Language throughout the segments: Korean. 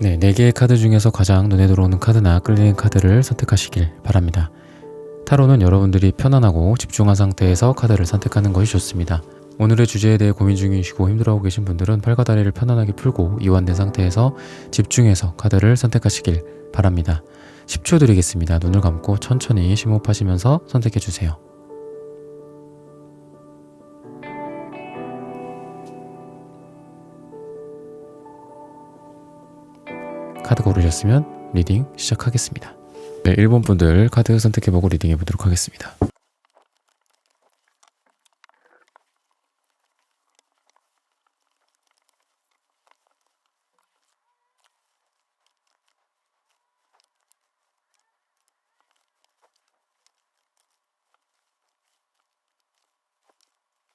네, 4개의 카드 중에서 가장 눈에 들어오는 카드나 끌리는 카드를 선택하시길 바랍니다. 타로는 여러분들이 편안하고 집중한 상태에서 카드를 선택하는 것이 좋습니다. 오늘의 주제에 대해 고민 중이시고 힘들어하고 계신 분들은 팔과 다리를 편안하게 풀고 이완된 상태에서 집중해서 카드를 선택하시길 바랍니다. 10초 드리겠습니다. 눈을 감고 천천히 심호흡하시면서 선택해주세요. 카드 고르셨으면 리딩 시작하겠습니다. 네, 1번 분들 카드 선택해보고 리딩해보도록 하겠습니다.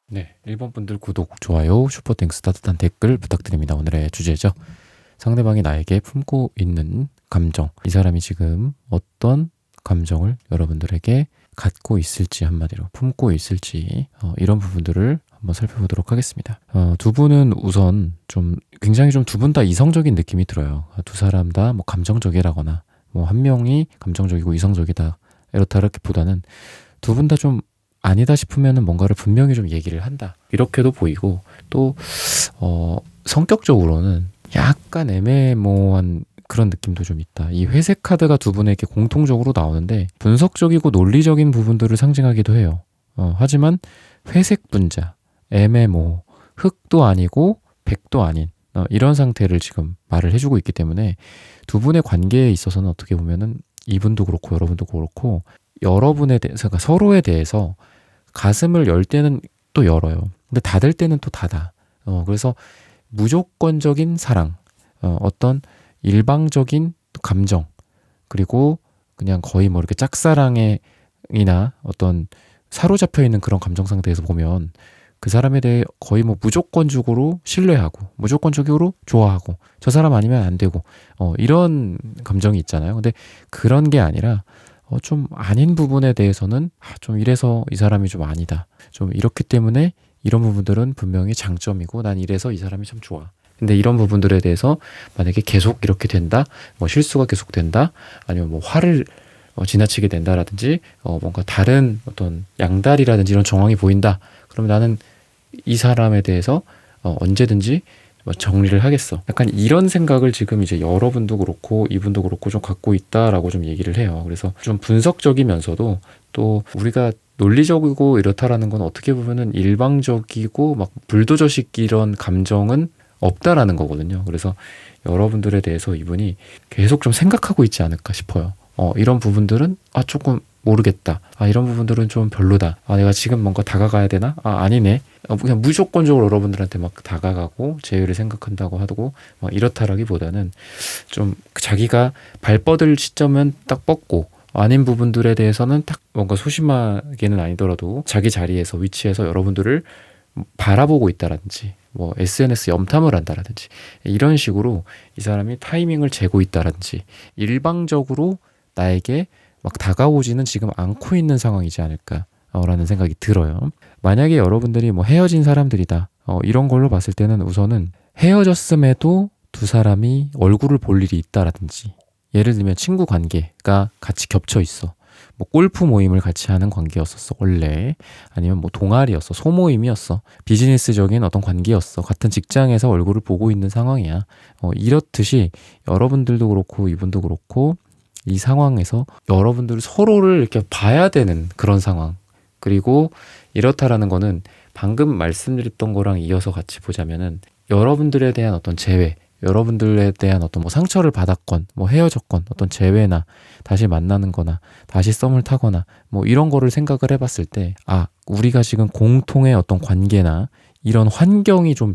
네, 1번 분들 구독, 좋아요, 슈퍼땡스, 따뜻한 댓글 부탁드립니다. 오늘의 주제죠. 상대방이 나에게 품고 있는 감정, 이 사람이 지금 어떤 감정을 여러분들에게 갖고 있을지, 한마디로 품고 있을지, 이런 부분들을 한번 살펴보도록 하겠습니다. 두 분은 우선 굉장히 두 분 다 이성적인 느낌이 들어요. 두 사람 다 뭐 감정적이라거나 한 명이 감정적이고 이성적이다 이렇다기보다는 두 분 다 좀 아니다 싶으면 뭔가를 분명히 좀 얘기를 한다, 이렇게도 보이고, 또 성격적으로는 약간 애매모호한 그런 느낌도 좀 있다. 이 회색 카드가 두 분에게 공통적으로 나오는데 분석적이고 논리적인 부분들을 상징하기도 해요. 하지만 회색 분자, 애매모호, 흑도 아니고 백도 아닌 이런 상태를 지금 말을 해주고 있기 때문에 두 분의 관계에 있어서는 어떻게 보면은 이분도 그렇고 여러분도 그렇고 여러분에 대해서, 그러니까 서로에 대해서 가슴을 열 때는 또 열어요. 근데 닫을 때는 또 닫아. 그래서 무조건적인 사랑, 어떤 일방적인 감정, 그리고 그냥 거의 이렇게 짝사랑이나 어떤 사로잡혀 있는 그런 감정 상태에서 보면 그 사람에 대해 거의 무조건적으로 신뢰하고 무조건적으로 좋아하고 저 사람 아니면 안 되고 이런 감정이 있잖아요. 근데 그런 게 아니라 좀 아닌 부분에 대해서는 좀 이래서 이 사람이 좀 아니다, 좀 이렇기 때문에 이런 부분들은 분명히 장점이고 난 이래서 이 사람이 참 좋아. 근데 이런 부분들에 대해서 만약에 계속 이렇게 된다, 실수가 계속 된다, 아니면 화를 지나치게 된다라든지 뭔가 다른 어떤 양다리라든지 이런 정황이 보인다, 그러면 나는 이 사람에 대해서 언제든지 정리를 하겠어. 약간 이런 생각을 지금 이제 여러분도 그렇고 이분도 그렇고 좀 갖고 있다라고 좀 얘기를 해요. 그래서 좀 분석적이면서도 또 우리가 논리적이고 이렇다라는 건 어떻게 보면은 일방적이고 불도저식 이런 감정은 없다라는 거거든요. 그래서 여러분들에 대해서 이분이 계속 좀 생각하고 있지 않을까 싶어요. 이런 부분들은 조금 모르겠다. 이런 부분들은 좀 별로다. 내가 지금 뭔가 다가가야 되나? 아니네. 그냥 무조건적으로 여러분들한테 다가가고 제외를 생각한다고 하고 이렇다라기보다는 좀 자기가 발 뻗을 시점은 딱 뻗고 아닌 부분들에 대해서는 딱 뭔가 소심하게는 아니더라도 자기 자리에서 위치해서 여러분들을 바라보고 있다라든지 SNS 염탐을 한다라든지 이런 식으로 이 사람이 타이밍을 재고 있다라든지 일방적으로 나에게 다가오지는 지금 않고 있는 상황이지 않을까라는 생각이 들어요. 만약에 여러분들이 헤어진 사람들이다, 이런 걸로 봤을 때는 우선은 헤어졌음에도 두 사람이 얼굴을 볼 일이 있다라든지, 예를 들면 친구 관계가 같이 겹쳐 있어. 골프 모임을 같이 하는 관계였었어 원래, 아니면 동아리였어, 소모임이었어, 비즈니스적인 어떤 관계였어, 같은 직장에서 얼굴을 보고 있는 상황이야. 이렇듯이 여러분들도 그렇고 이분도 그렇고 이 상황에서 여러분들 서로를 이렇게 봐야 되는 그런 상황. 그리고 이렇다라는 거는 방금 말씀드렸던 거랑 이어서 같이 보자면은 여러분들에 대한 어떤 재회, 여러분들에 대한 어떤 상처를 받았건 헤어졌건 어떤 재회나 다시 만나는 거나 다시 썸을 타거나 이런 거를 생각을 해봤을 때 우리가 지금 공통의 어떤 관계나 이런 환경이 좀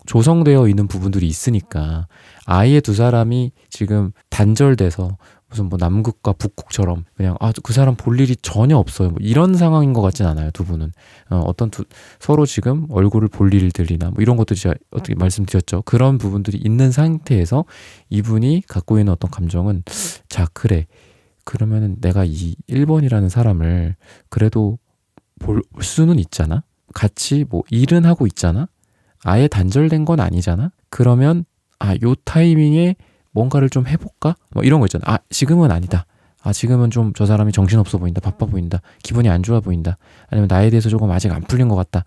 조성되어 있는 부분들이 있으니까 아예 두 사람이 지금 단절돼서 무슨 남극과 북극처럼 그냥 그 사람 볼 일이 전혀 없어요, 이런 상황인 것 같진 않아요. 두 분은 서로 지금 얼굴을 볼 일들이나 이런 것도 제가 어떻게 말씀드렸죠. 그런 부분들이 있는 상태에서 이분이 갖고 있는 어떤 감정은, 자 그래, 그러면은 내가 이 1번이라는 사람을 그래도 볼 수는 있잖아, 같이 일은 하고 있잖아, 아예 단절된 건 아니잖아. 그러면 요 타이밍에 뭔가를 좀 해볼까? 뭐 이런 거 있잖아. 아, 지금은 아니다. 아, 지금은 좀 저 사람이 정신없어 보인다. 바빠 보인다. 기분이 안 좋아 보인다. 아니면 나에 대해서 조금 아직 안 풀린 것 같다.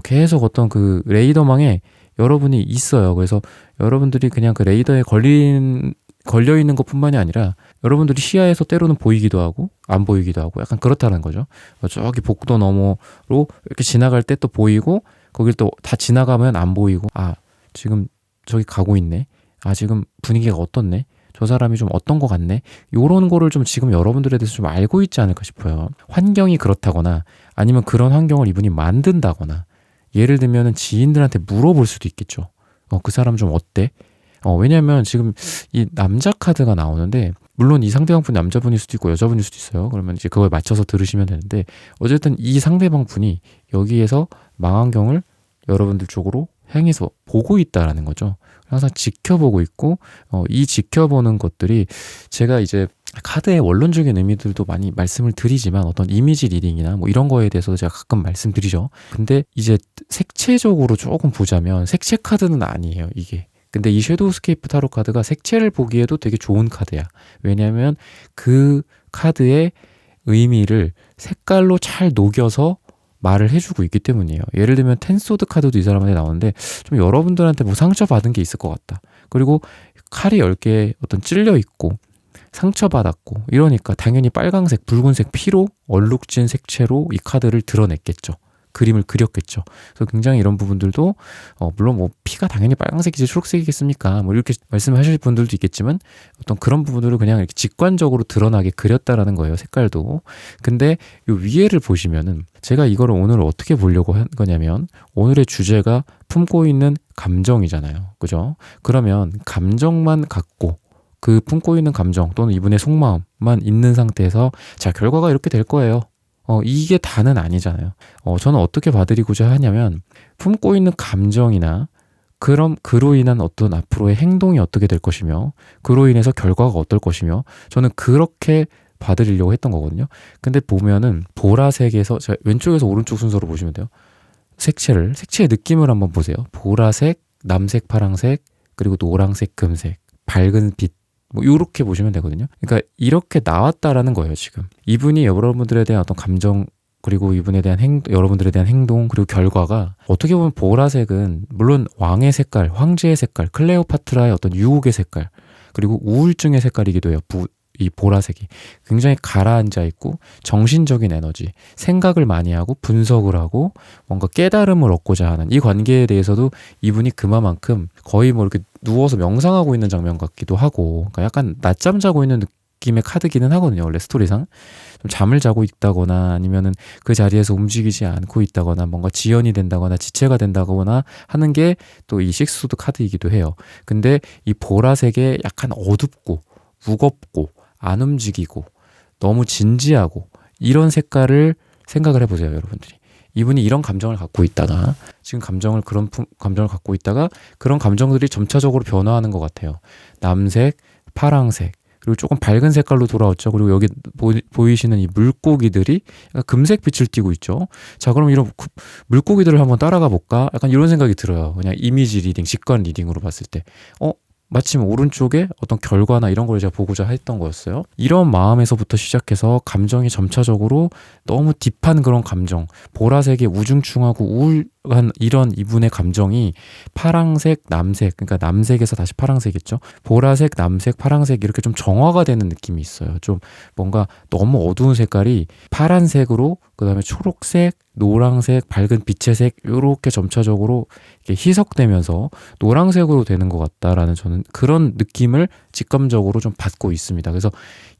계속 어떤 그 레이더망에 여러분이 있어요. 그래서 여러분들이 그냥 그 레이더에 걸려 있는 것뿐만이 아니라 여러분들이 시야에서 때로는 보이기도 하고 안 보이기도 하고 약간 그렇다는 거죠. 저기 복도 너머로 이렇게 지나갈 때 또 보이고 거길 또 다 지나가면 안 보이고 아, 지금 저기 가고 있네. 아, 지금 분위기가 어떻네. 저 사람이 좀 어떤 것 같네. 요런 거를 좀 지금 여러분들에 대해서 좀 알고 있지 않을까 싶어요. 환경이 그렇다거나 아니면 그런 환경을 이분이 만든다거나 예를 들면은 지인들한테 물어볼 수도 있겠죠. 그 사람 좀 어때? 왜냐면 지금 이 남자 카드가 나오는데 물론 이 상대방 분이 남자분일 수도 있고 여자분일 수도 있어요. 그러면 이제 그거에 맞춰서 들으시면 되는데 어쨌든 이 상대방 분이 여기에서 망원경을 여러분들 쪽으로 향해서 보고 있다라는 거죠. 항상 지켜보고 있고 이 지켜보는 것들이 제가 이제 카드의 원론적인 의미들도 많이 말씀을 드리지만 어떤 이미지 리딩이나 뭐 이런 거에 대해서도 제가 가끔 말씀드리죠. 근데 이제 색채적으로 조금 보자면 색채 카드는 아니에요, 이게. 근데 이 섀도우스케이프 타로 카드가 색채를 보기에도 되게 좋은 카드야. 왜냐하면 그 카드의 의미를 색깔로 잘 녹여서 말을 해주고 있기 때문이에요. 예를 들면 텐소드 카드도 이 사람한테 나오는데 좀 여러분들한테 뭐 상처받은 게 있을 것 같다. 그리고 칼이 10개 어떤 찔려 있고 상처받았고 이러니까 당연히 빨강색, 붉은색 피로 얼룩진 색채로 이 카드를 드러냈겠죠. 그림을 그렸겠죠. 그래서 굉장히 이런 부분들도 물론 뭐 피가 당연히 빨강색이지 초록색이겠습니까? 뭐 이렇게 말씀하실 분들도 있겠지만 어떤 그런 부분들을 그냥 이렇게 직관적으로 드러나게 그렸다라는 거예요. 색깔도. 근데 요 위에를 보시면은 제가 이거를 오늘 어떻게 보려고 한 거냐면 오늘의 주제가 품고 있는 감정이잖아요. 그죠? 그러면 감정만 갖고 그 품고 있는 감정 또는 이분의 속마음만 있는 상태에서 자, 결과가 이렇게 될 거예요. 이게 다는 아니잖아요. 저는 어떻게 봐드리고자 하냐면 품고 있는 감정이나 그럼 그로 인한 어떤 앞으로의 행동이 어떻게 될 것이며 그로 인해서 결과가 어떨 것이며 저는 그렇게 봐드리려고 했던 거거든요. 근데 보면은 보라색에서 제가 왼쪽에서 오른쪽 순서로 보시면 돼요. 색채의 느낌을 한번 보세요. 보라색, 남색, 파랑색, 그리고 노랑색, 금색, 밝은 빛 뭐 이렇게 보시면 되거든요. 그러니까 이렇게 나왔다라는 거예요. 지금 이분이 여러분들에 대한 어떤 감정 그리고 이분에 대한 여러분들에 대한 행동 그리고 결과가 어떻게 보면 보라색은 물론 왕의 색깔, 황제의 색깔, 클레오파트라의 어떤 유혹의 색깔 그리고 우울증의 색깔이기도 해요. 이 보라색이 굉장히 가라앉아 있고 정신적인 에너지, 생각을 많이 하고 분석을 하고 뭔가 깨달음을 얻고자 하는 이 관계에 대해서도 이분이 그만큼 거의 뭐 이렇게 누워서 명상하고 있는 장면 같기도 하고 그러니까 약간 낮잠 자고 있는 느낌의 카드기는 하거든요. 원래 스토리상 좀 잠을 자고 있다거나 아니면은 그 자리에서 움직이지 않고 있다거나 뭔가 지연이 된다거나 지체가 된다거나 하는 게 또 이 식스소드 카드이기도 해요. 근데 이 보라색에 약간 어둡고 무겁고 안 움직이고 너무 진지하고 이런 색깔을 생각을 해보세요. 여러분들이 이분이 이런 감정을 갖고 있다가 지금 그런 감정을 갖고 있다가 그런 감정들이 점차적으로 변화하는 것 같아요. 남색, 파랑색 그리고 조금 밝은 색깔로 돌아왔죠. 그리고 여기 보이시는 이 물고기들이 약간 금색 빛을 띠고 있죠. 자, 그럼 이런 물고기들을 한번 따라가 볼까? 약간 이런 생각이 들어요. 그냥 이미지 리딩, 직관 리딩으로 봤을 때 마침 오른쪽에 어떤 결과나 이런 걸 제가 보고자 했던 거였어요. 이런 마음에서부터 시작해서 감정이 점차적으로 너무 딥한 그런 감정, 보라색의 우중충하고 우울한 이런 이분의 감정이 파랑색, 남색, 그러니까 남색에서 다시 파랑색이겠죠. 보라색, 남색, 파랑색 이렇게 좀 정화가 되는 느낌이 있어요. 좀 뭔가 너무 어두운 색깔이 파란색으로 그다음에 초록색, 노란색, 밝은 빛의 색 이렇게 점차적으로 이렇게 희석되면서 노란색으로 되는 것 같다라는 저는 그런 느낌을 직감적으로 좀 받고 있습니다. 그래서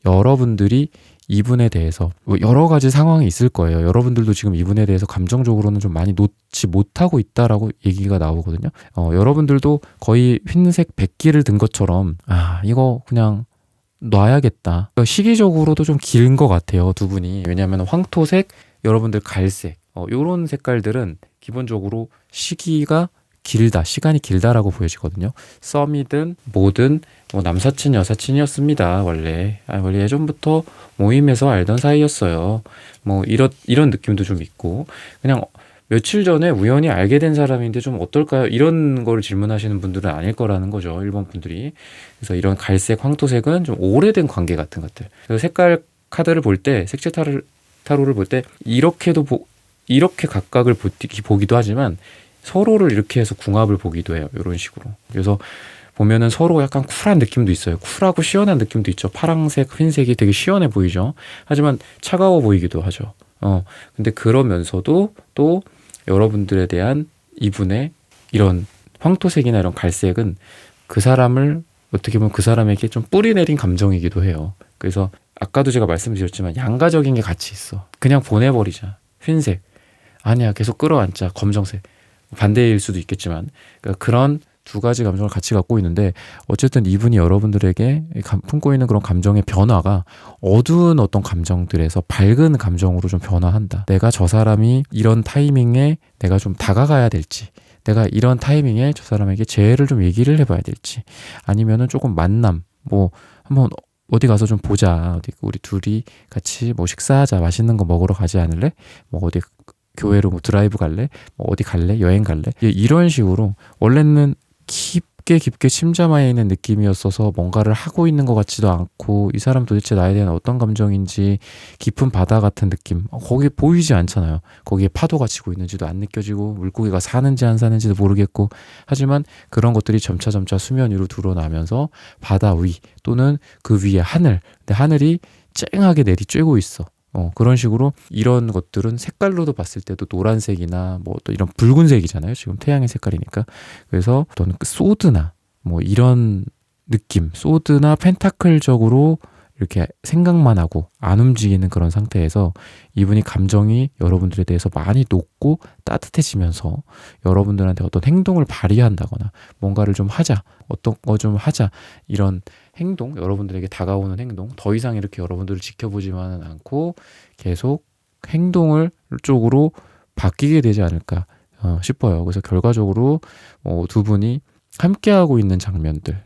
여러분들이 이분에 대해서 여러 가지 상황이 있을 거예요. 여러분들도 지금 이분에 대해서 감정적으로는 좀 많이 놓지 못하고 있다라고 얘기가 나오거든요. 여러분들도 거의 흰색 백기를 든 것처럼 이거 그냥 놔야겠다. 시기적으로도 좀 긴 것 같아요. 두 분이. 왜냐하면 황토색, 여러분들 갈색 요런 색깔들은 기본적으로 시기가 길다, 시간이 길다라고 보여지거든요. 썸이든 뭐든 남사친 여사친이었습니다. 원래 예전부터 모임에서 알던 사이였어요. 이런 느낌도 좀 있고 그냥 며칠 전에 우연히 알게 된 사람인데 좀 어떨까요? 이런 거를 질문하시는 분들은 아닐 거라는 거죠. 일본 분들이. 그래서 이런 갈색, 황토색은 좀 오래된 관계 같은 것들. 그래서 색깔 카드를 볼 때, 색채 타로를 볼 때 이렇게 각각을 보기도 하지만 서로를 이렇게 해서 궁합을 보기도 해요. 이런 식으로. 그래서 보면은 서로 약간 쿨한 느낌도 있어요. 쿨하고 시원한 느낌도 있죠. 파랑색, 흰색이 되게 시원해 보이죠. 하지만 차가워 보이기도 하죠. 근데 그러면서도 또 여러분들에 대한 이분의 이런 황토색이나 이런 갈색은 그 사람을 어떻게 보면 그 사람에게 좀 뿌리 내린 감정이기도 해요. 그래서 아까도 제가 말씀드렸지만 양가적인 게 같이 있어. 그냥 보내버리자. 흰색. 아니야. 계속 끌어안자. 검정색. 반대일 수도 있겠지만 그러니까 그런 두 가지 감정을 같이 갖고 있는데 어쨌든 이분이 여러분들에게 품고 있는 그런 감정의 변화가 어두운 어떤 감정들에서 밝은 감정으로 좀 변화한다. 내가 저 사람이 이런 타이밍에 내가 좀 다가가야 될지, 내가 이런 타이밍에 저 사람에게 재회를 좀 얘기를 해봐야 될지, 아니면은 조금 만남, 뭐 한번 어디 가서 좀 보자. 어디 우리 둘이 같이 뭐 식사하자. 맛있는 거 먹으러 가지 않을래? 뭐 어디 교회로 뭐 드라이브 갈래? 뭐 어디 갈래? 여행 갈래? 이런 식으로 원래는 깊게 침잠해 있는 느낌이었어서 뭔가를 하고 있는 것 같지도 않고 이 사람 도대체 나에 대한 어떤 감정인지 깊은 바다 같은 느낌 거기 보이지 않잖아요. 거기에 파도가 치고 있는지도 안 느껴지고 물고기가 사는지 안 사는지도 모르겠고 하지만 그런 것들이 점차 수면 위로 드러나면서 바다 위 또는 그 위에 하늘 근데 하늘이 쨍하게 내리쬐고 있어. 그런 식으로 이런 것들은 색깔로도 봤을 때도 노란색이나 뭐 또 이런 붉은색이잖아요. 지금 태양의 색깔이니까. 그래서 어떤 소드나 뭐 이런 느낌, 소드나 펜타클적으로 이렇게 생각만 하고 안 움직이는 그런 상태에서 이분이 감정이 여러분들에 대해서 많이 녹고 따뜻해지면서 여러분들한테 어떤 행동을 발휘한다거나 뭔가를 좀 하자, 어떤 거 좀 하자 이런 행동, 여러분들에게 다가오는 행동, 더 이상 이렇게 여러분들을 지켜보지만은 않고 계속 행동을 쪽으로 바뀌게 되지 않을까 싶어요. 그래서 결과적으로 두 분이 함께하고 있는 장면들,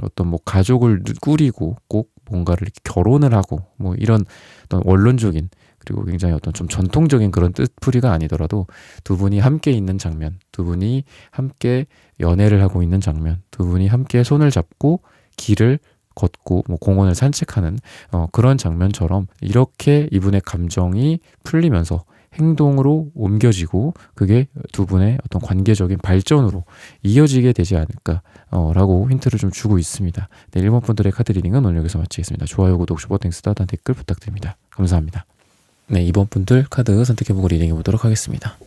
어떤 뭐 가족을 꾸리고 꼭 뭔가를 이렇게 결혼을 하고 뭐 이런 어떤 원론적인 그리고 굉장히 어떤 좀 전통적인 그런 뜻풀이가 아니더라도 두 분이 함께 있는 장면, 두 분이 함께 연애를 하고 있는 장면, 두 분이 함께 손을 잡고 길을 걷고 뭐 공원을 산책하는 그런 장면처럼 이렇게 이분의 감정이 풀리면서 행동으로 옮겨지고 그게 두 분의 어떤 관계적인 발전으로 이어지게 되지 않을까 라고 힌트를 좀 주고 있습니다. 네, 1번 분들의 카드 리딩은 오늘 여기서 마치겠습니다. 좋아요, 구독, 슈퍼땡스, 따뜻한 댓글 부탁드립니다. 감사합니다. 네, 2번 분들 카드 선택해보고 리딩해보도록 하겠습니다.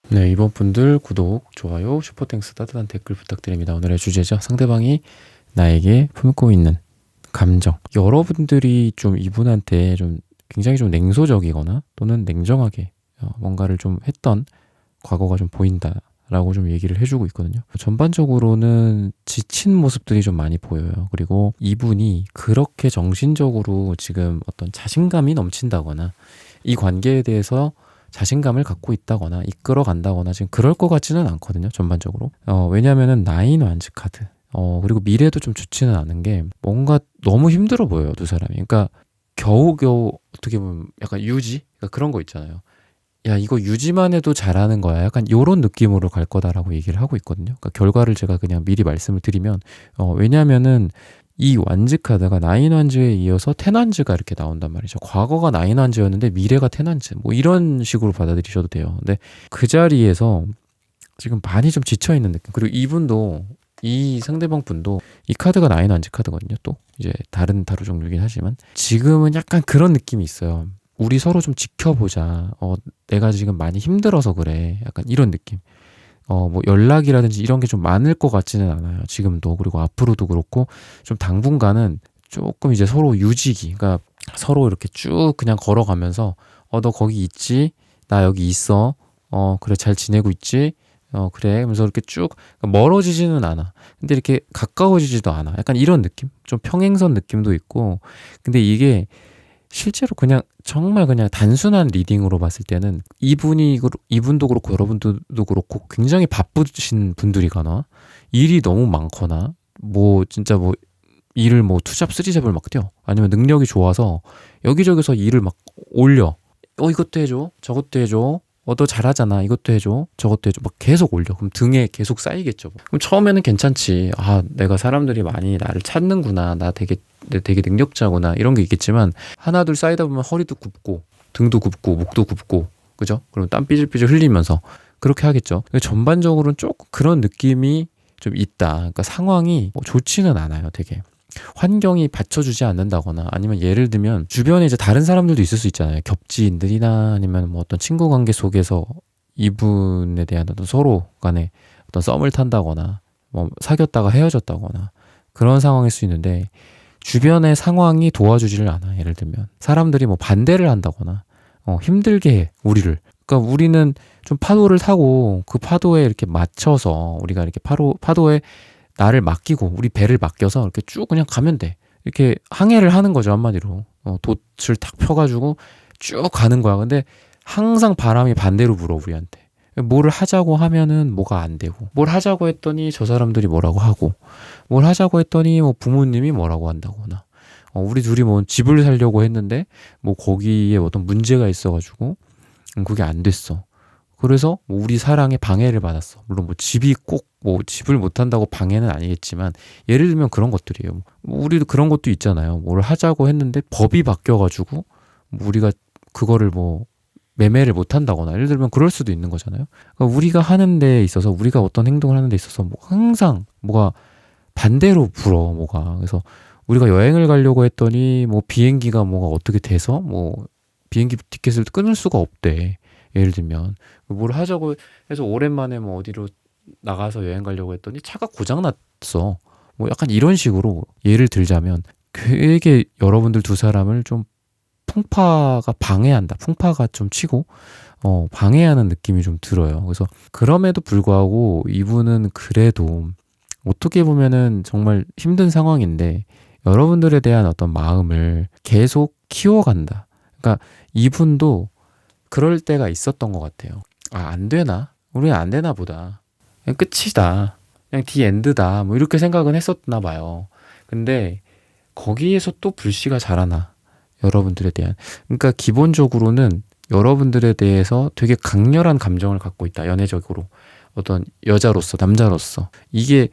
네, 이번 분들 구독, 좋아요, 슈퍼땡스, 따뜻한 댓글 부탁드립니다. 오늘의 주제죠. 상대방이 나에게 품고 있는 감정. 여러분들이 좀 이분한테 좀 굉장히 좀 냉소적이거나 또는 냉정하게 뭔가를 좀 했던 과거가 좀 보인다라고 좀 얘기를 해주고 있거든요. 전반적으로는 지친 모습들이 좀 많이 보여요. 그리고 이분이 그렇게 정신적으로 지금 어떤 자신감이 넘친다거나 이 관계에 대해서 자신감을 갖고 있다거나 이끌어 간다거나 지금 그럴 것 같지는 않거든요. 전반적으로. 왜냐하면은 나인 완즈 카드. 그리고 미래도 좀 좋지는 않은 게 뭔가 너무 힘들어 보여요. 두 사람이. 그러니까 겨우겨우 어떻게 보면 약간 유지? 그러니까 그런 거 있잖아요. 야, 이거 유지만 해도 잘하는 거야. 약간 요런 느낌으로 갈 거다라고 얘기를 하고 있거든요. 그러니까 결과를 제가 그냥 미리 말씀을 드리면 왜냐하면은 이 완즈 카드가 나인 완즈에 이어서 텐 완즈가 이렇게 나온단 말이죠. 과거가 나인 완즈였는데 미래가 텐 완즈. 뭐 이런 식으로 받아들이셔도 돼요. 근데 그 자리에서 지금 많이 좀 지쳐있는 느낌. 그리고 이분도 이 상대방 분도 이 카드가 나인 완즈 카드거든요. 또 이제 다른 타로 종류긴 하지만 지금은 약간 그런 느낌이 있어요. 우리 서로 좀 지켜보자. 내가 지금 많이 힘들어서 그래. 약간 이런 느낌. 뭐 연락이라든지 이런 게 좀 많을 것 같지는 않아요. 지금도. 그리고 앞으로도 그렇고 좀 당분간은 조금 이제 서로 유지기. 그러니까 서로 이렇게 쭉 그냥 걸어가면서 너 거기 있지? 나 여기 있어. 그래 잘 지내고 있지? 그래. 그러면서 이렇게 쭉 멀어지지는 않아. 근데 이렇게 가까워지지도 않아. 약간 이런 느낌? 좀 평행선 느낌도 있고. 근데 이게 실제로 그냥 정말 그냥 단순한 리딩으로 봤을 때는 이분도 그렇고 여러분들도 그렇고 굉장히 바쁘신 분들이거나 일이 너무 많거나 뭐 진짜 뭐 일을 뭐 투잡 쓰리잡을 막 뛰어, 아니면 능력이 좋아서 여기저기서 일을 막 올려. 이것도 해줘, 저것도 해줘, 너 잘하잖아, 이것도 해줘, 저것도 해줘, 막 계속 올려. 그럼 등에 계속 쌓이겠죠. 그럼 처음에는 괜찮지. 내가 사람들이 많이 나를 찾는구나, 나 되게 능력자구나, 이런 게 있겠지만 하나 둘 쌓이다 보면 허리도 굽고 등도 굽고 목도 굽고, 그죠? 그럼 땀 삐질삐질 흘리면서 그렇게 하겠죠. 전반적으로는 조금 그런 느낌이 좀 있다. 그러니까 상황이 좋지는 않아요. 되게 환경이 받쳐주지 않는다거나, 아니면 예를 들면 주변에 이제 다른 사람들도 있을 수 있잖아요. 겹지인들이나 아니면 뭐 어떤 친구 관계 속에서 이분에 대한 어떤 서로 간에 어떤 썸을 탄다거나 뭐 사귀었다가 헤어졌다거나 그런 상황일 수 있는데, 주변의 상황이 도와주지를 않아. 예를 들면 사람들이 뭐 반대를 한다거나 힘들게 해 우리를. 그러니까 우리는 좀 파도를 타고 그 파도에 이렇게 맞춰서, 우리가 이렇게 파도에 나를 맡기고 우리 배를 맡겨서 이렇게 쭉 그냥 가면 돼. 이렇게 항해를 하는 거죠, 한마디로. 돛을 탁 펴가지고 쭉 가는 거야. 근데 항상 바람이 반대로 불어 우리한테. 뭐를 하자고 하면은 뭐가 안 되고, 뭘 하자고 했더니 저 사람들이 뭐라고 하고, 뭘 하자고 했더니 뭐 부모님이 뭐라고 한다거나, 우리 둘이 뭐 집을 살려고 했는데 뭐 거기에 어떤 문제가 있어가지고 그게 안 됐어. 그래서 뭐 우리 사랑에 방해를 받았어. 물론 뭐 집이 꼭 뭐 집을 못 한다고 방해는 아니겠지만, 예를 들면 그런 것들이에요. 뭐 우리도 그런 것도 있잖아요. 뭘 하자고 했는데 법이 바뀌어가지고 뭐 우리가 그거를 뭐 매매를 못 한다거나, 예를 들면 그럴 수도 있는 거잖아요. 그러니까 우리가 하는 데 있어서, 우리가 어떤 행동을 하는 데 있어서 뭐 항상 뭐가 반대로 불어, 뭐가. 그래서 우리가 여행을 가려고 했더니 뭐 비행기가 뭐가 어떻게 돼서 뭐 비행기 티켓을 끊을 수가 없대. 예를 들면 뭘 하자고 해서 오랜만에 뭐 어디로 나가서 여행 가려고 했더니 차가 고장 났어. 뭐 약간 이런 식으로 예를 들자면, 되게 여러분들 두 사람을 좀 풍파가 좀 치고 방해하는 느낌이 좀 들어요. 그래서 그럼에도 불구하고 이분은 그래도 어떻게 보면은 정말 힘든 상황인데 여러분들에 대한 어떤 마음을 계속 키워간다. 그러니까 이분도 그럴 때가 있었던 것 같아요. 안 되나? 우리 안 되나 보다. 그냥 끝이다. 그냥 디엔드다. 뭐 이렇게 생각은 했었나 봐요. 근데 거기에서 또 불씨가 자라나. 여러분들에 대한. 그러니까 기본적으로는 여러분들에 대해서 되게 강렬한 감정을 갖고 있다. 연애적으로. 어떤 여자로서, 남자로서. 이게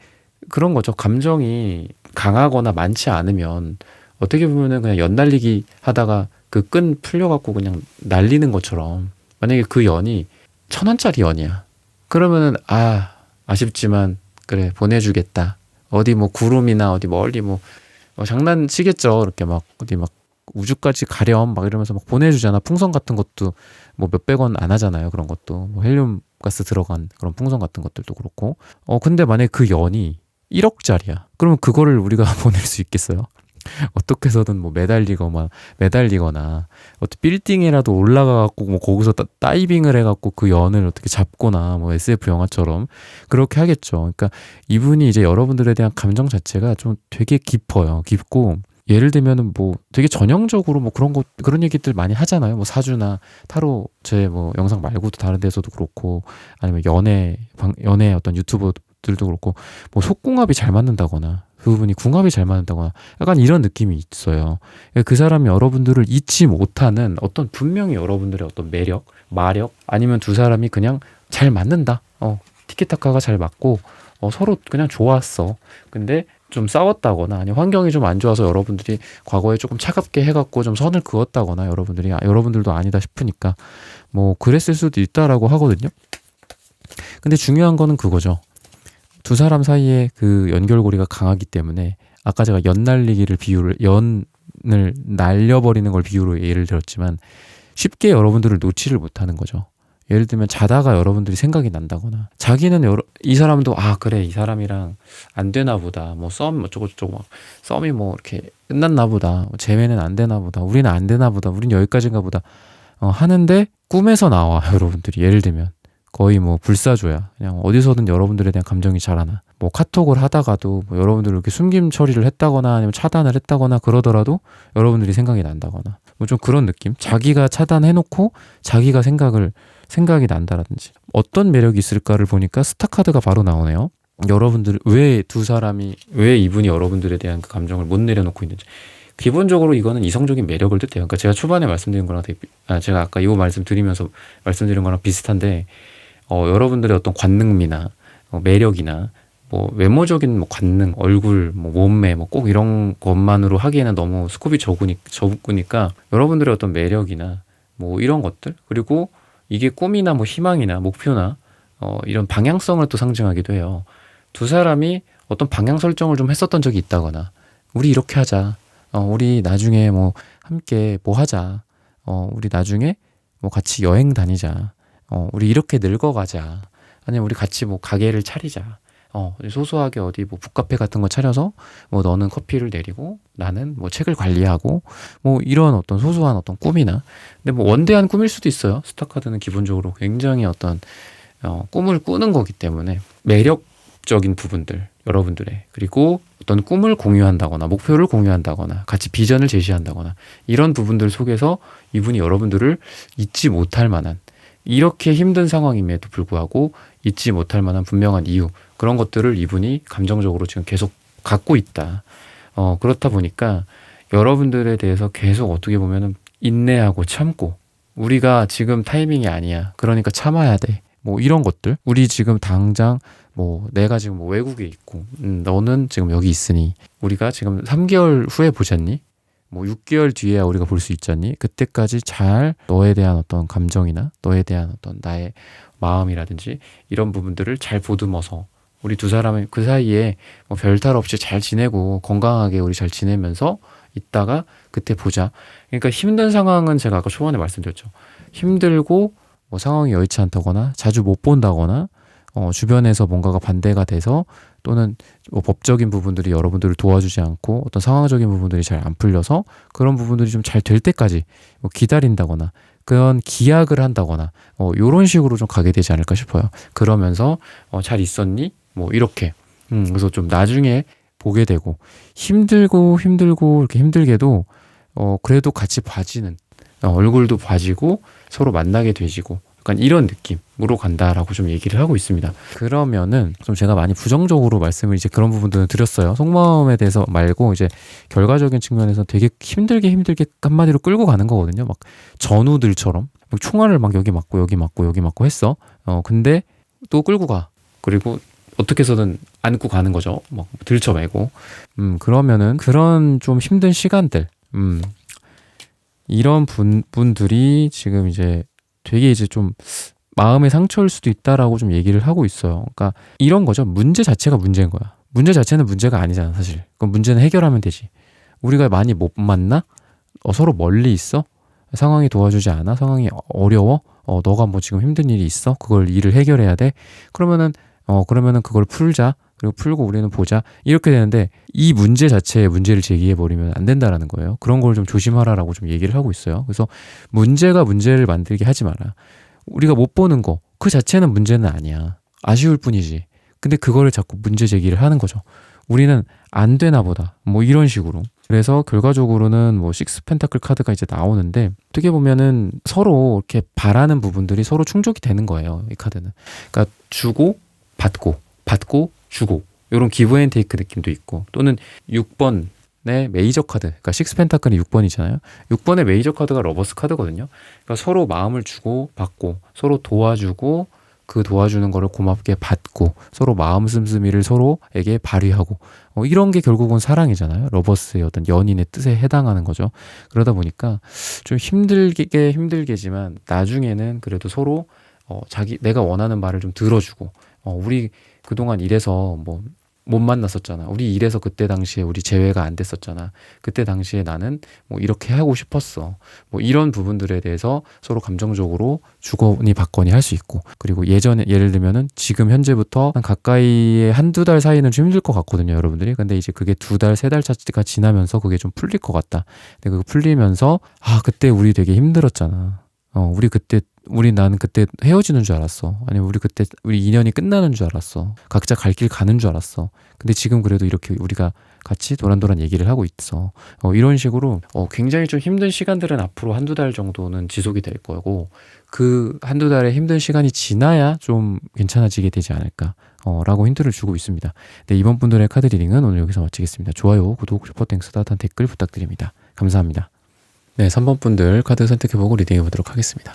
그런 거죠. 감정이 강하거나 많지 않으면 어떻게 보면은 그냥 연날리기 하다가 그 끈 풀려갖고 그냥 날리는 것처럼, 만약에 그 연이 1,000원짜리 연이야. 그러면은 아쉽지만 그래 보내주겠다. 어디 뭐 구름이나 어디 멀리 뭐 장난치겠죠. 이렇게 막 어디 막 우주까지 가렴 막 이러면서 막 보내주잖아. 풍선 같은 것도 뭐 몇백 원 안 하잖아요. 그런 것도 뭐 헬륨 가스 들어간 그런 풍선 같은 것들도 그렇고. 근데 만약에 그 연이 1억짜리야. 그러면 그거를 우리가 보낼 수 있겠어요? 어떻게 해서든 뭐 매달리거나 어떤 빌딩이라도 올라가갖고 뭐 거기서 다이빙을 해갖고 그 연을 어떻게 잡거나 뭐 SF 영화처럼 그렇게 하겠죠. 그러니까 이분이 이제 여러분들에 대한 감정 자체가 좀 되게 깊고, 예를 들면은 뭐 되게 전형적으로 뭐 그런 얘기들 많이 하잖아요. 뭐 사주나 타로 제 뭐 영상 말고도 다른 데서도 그렇고, 아니면 연애 어떤 유튜버들도 그렇고, 뭐 속궁합이 잘 맞는다거나 그 부분이 궁합이 잘 맞는다거나 약간 이런 느낌이 있어요. 그 사람이 여러분들을 잊지 못하는 어떤, 분명히 여러분들의 어떤 매력, 마력, 아니면 두 사람이 그냥 잘 맞는다. 티키타카가 잘 맞고 서로 그냥 좋았어. 근데 좀 싸웠다거나, 아니면 환경이 좀 안 좋아서 여러분들이 과거에 조금 차갑게 해갖고 좀 선을 그었다거나, 여러분들도 아니다 싶으니까 뭐 그랬을 수도 있다라고 하거든요. 근데 중요한 거는 그거죠. 두 사람 사이에 그 연결고리가 강하기 때문에, 아까 제가 연을 날려버리는 걸 비유로 예를 들었지만, 쉽게 여러분들을 놓지를 못하는 거죠. 예를 들면 자다가 여러분들이 생각이 난다거나, 자기는 이 사람도 그래 이 사람이랑 안 되나 보다, 뭐 썸 어쩌고저쩌고 막 썸이 뭐 이렇게 끝났나 보다, 재회는 안 되나 보다, 우리는 안 되나 보다, 우린 여기까지인가 보다 하는데 꿈에서 나와. 여러분들이 예를 들면 거의 뭐 불사조야. 그냥 어디서든 여러분들에 대한 감정이 자라나. 뭐 카톡을 하다가도 뭐 여러분들 이렇게 숨김 처리를 했다거나 아니면 차단을 했다거나 그러더라도 여러분들이 생각이 난다거나 뭐 좀 그런 느낌. 자기가 차단해놓고 자기가 생각이 난다라든지 어떤 매력이 있을까를 보니까 스타카드가 바로 나오네요. 여러분들 왜 이분이 여러분들에 대한 그 감정을 못 내려놓고 있는지. 기본적으로 이거는 이성적인 매력을 뜻해요. 그러니까 제가 초반에 말씀드린 거랑 제가 아까 이거 말씀드리면서 말씀드린 거랑 비슷한데 여러분들의 어떤 관능미나 매력이나 뭐 외모적인 뭐 관능, 얼굴, 뭐 몸매, 뭐 꼭 이런 것만으로 하기에는 너무 스콥이 적으니까 여러분들의 어떤 매력이나 뭐 이런 것들, 그리고 이게 꿈이나 뭐 희망이나 목표나 이런 방향성을 또 상징하기도 해요. 두 사람이 어떤 방향 설정을 좀 했었던 적이 있다거나, 우리 이렇게 하자, 우리 나중에 뭐 함께 뭐 하자, 우리 나중에 뭐 같이 여행 다니자, 우리 이렇게 늙어가자, 아니면 우리 같이 뭐 가게를 차리자, 소소하게 어디 뭐 북카페 같은 거 차려서 뭐 너는 커피를 내리고 나는 뭐 책을 관리하고 뭐 이런 어떤 소소한 어떤 꿈이나, 근데 뭐 원대한 꿈일 수도 있어요. 스타카드는 기본적으로 굉장히 어떤 꿈을 꾸는 거기 때문에 매력적인 부분들, 여러분들의, 그리고 어떤 꿈을 공유한다거나 목표를 공유한다거나 같이 비전을 제시한다거나 이런 부분들 속에서 이분이 여러분들을 잊지 못할 만한, 이렇게 힘든 상황임에도 불구하고 잊지 못할 만한 분명한 이유, 그런 것들을 이분이 감정적으로 지금 계속 갖고 있다. 그렇다 보니까 여러분들에 대해서 계속 어떻게 보면은 인내하고 참고, 우리가 지금 타이밍이 아니야, 그러니까 참아야 돼, 뭐 이런 것들, 우리 지금 당장 뭐 내가 지금 뭐 외국에 있고 너는 지금 여기 있으니 우리가 지금 3개월 후에 보잖니, 뭐 6개월 뒤에야 우리가 볼 수 있잖니, 그때까지 잘 너에 대한 어떤 감정이나 너에 대한 어떤 나의 마음이라든지 이런 부분들을 잘 보듬어서 우리 두 사람의 그 사이에 뭐 별탈 없이 잘 지내고 건강하게 우리 잘 지내면서 있다가 그때 보자. 그러니까 힘든 상황은 제가 아까 초반에 말씀드렸죠. 힘들고 뭐 상황이 여의치 않다거나 자주 못 본다거나 주변에서 뭔가가 반대가 돼서, 또는 뭐 법적인 부분들이 여러분들을 도와주지 않고 어떤 상황적인 부분들이 잘 안 풀려서 그런 부분들이 좀 잘 될 때까지 뭐 기다린다거나 그런 기약을 한다거나 이런 식으로 좀 가게 되지 않을까 싶어요. 그러면서 잘 있었니? 뭐 이렇게 그래서 좀 나중에 보게 되고, 힘들고 이렇게 힘들게도 그래도 같이 봐지는, 얼굴도 봐지고 서로 만나게 되지고 약간 이런 느낌으로 간다라고 좀 얘기를 하고 있습니다. 그러면은 좀 제가 많이 부정적으로 말씀을 이제 그런 부분들은 드렸어요. 속마음에 대해서 말고 이제 결과적인 측면에서 되게 힘들게 한마디로 끌고 가는 거거든요. 막 전우들처럼 막 총알을 막 여기 맞고 했어. 근데 또 끌고 가. 그리고 어떻게 해서든 안고 가는 거죠. 막 들쳐매고. 그러면은 그런 좀 힘든 시간들, 이런 분들이 지금 이제 되게 이제 좀 마음의 상처일 수도 있다라고 좀 얘기를 하고 있어요. 그러니까 이런 거죠. 문제 자체가 문제인 거야. 문제 자체는 문제가 아니잖아, 사실. 그럼 문제는 해결하면 되지. 우리가 많이 못 만나? 서로 멀리 있어? 상황이 도와주지 않아? 상황이 어려워? 너가 뭐 지금 힘든 일이 있어? 그걸 일을 해결해야 돼? 그러면은 그걸 풀자. 그리고 풀고 우리는 보자. 이렇게 되는데 이 문제 자체에 문제를 제기해버리면 안 된다라는 거예요. 그런 걸 좀 조심하라라고 좀 얘기를 하고 있어요. 그래서 문제가 문제를 만들게 하지 마라. 우리가 못 보는 거, 그 자체는 문제는 아니야. 아쉬울 뿐이지. 근데 그거를 자꾸 문제 제기를 하는 거죠. 우리는 안 되나 보다. 뭐 이런 식으로. 그래서 결과적으로는 뭐 식스 펜타클 카드가 이제 나오는데, 어떻게 보면은 서로 이렇게 바라는 부분들이 서로 충족이 되는 거예요, 이 카드는. 그러니까 주고 받고 주고, 이런 기브 앤 테이크 느낌도 있고, 또는 6번의 메이저 카드, 그러니까 식스 펜타클이 6번이잖아요. 6번의 메이저 카드가 러버스 카드거든요. 그러니까 서로 마음을 주고 받고, 서로 도와주고, 그 도와주는 거를 고맙게 받고, 서로 마음 씀씀이를 서로에게 발휘하고, 이런 게 결국은 사랑이잖아요. 러버스의 어떤 연인의 뜻에 해당하는 거죠. 그러다 보니까 좀 힘들게지만 나중에는 그래도 서로 내가 원하는 말을 좀 들어주고, 우리 그동안 이래서 뭐 못 만났었잖아. 우리 이래서 그때 당시에 우리 재회가 안 됐었잖아. 그때 당시에 나는 뭐 이렇게 하고 싶었어. 뭐 이런 부분들에 대해서 서로 감정적으로 주거니 받거니 할 수 있고, 그리고 예전에 예를 들면은 지금 현재부터 한 가까이에 한두 달 사이는 좀 힘들 것 같거든요, 여러분들이. 근데 이제 그게 2달, 3달차가 지나면서 그게 좀 풀릴 것 같다. 근데 그거 풀리면서 그때 우리 되게 힘들었잖아. 우리 그때 나는 그때 헤어지는 줄 알았어. 아니, 우리 그때 우리 인연이 끝나는 줄 알았어. 각자 갈 길 가는 줄 알았어. 근데 지금 그래도 이렇게 우리가 같이 도란도란 얘기를 하고 있어. 이런 식으로 굉장히 좀 힘든 시간들은 앞으로 한두 달 정도는 지속이 될 거고, 그 한두 달의 힘든 시간이 지나야 좀 괜찮아지게 되지 않을까 라고 힌트를 주고 있습니다. 네, 이번 분들의 카드 리딩은 오늘 여기서 마치겠습니다. 좋아요, 구독, 슈퍼땡스, 따뜻한 댓글 부탁드립니다. 감사합니다. 네, 3번 분들 카드 선택해보고 리딩해보도록 하겠습니다.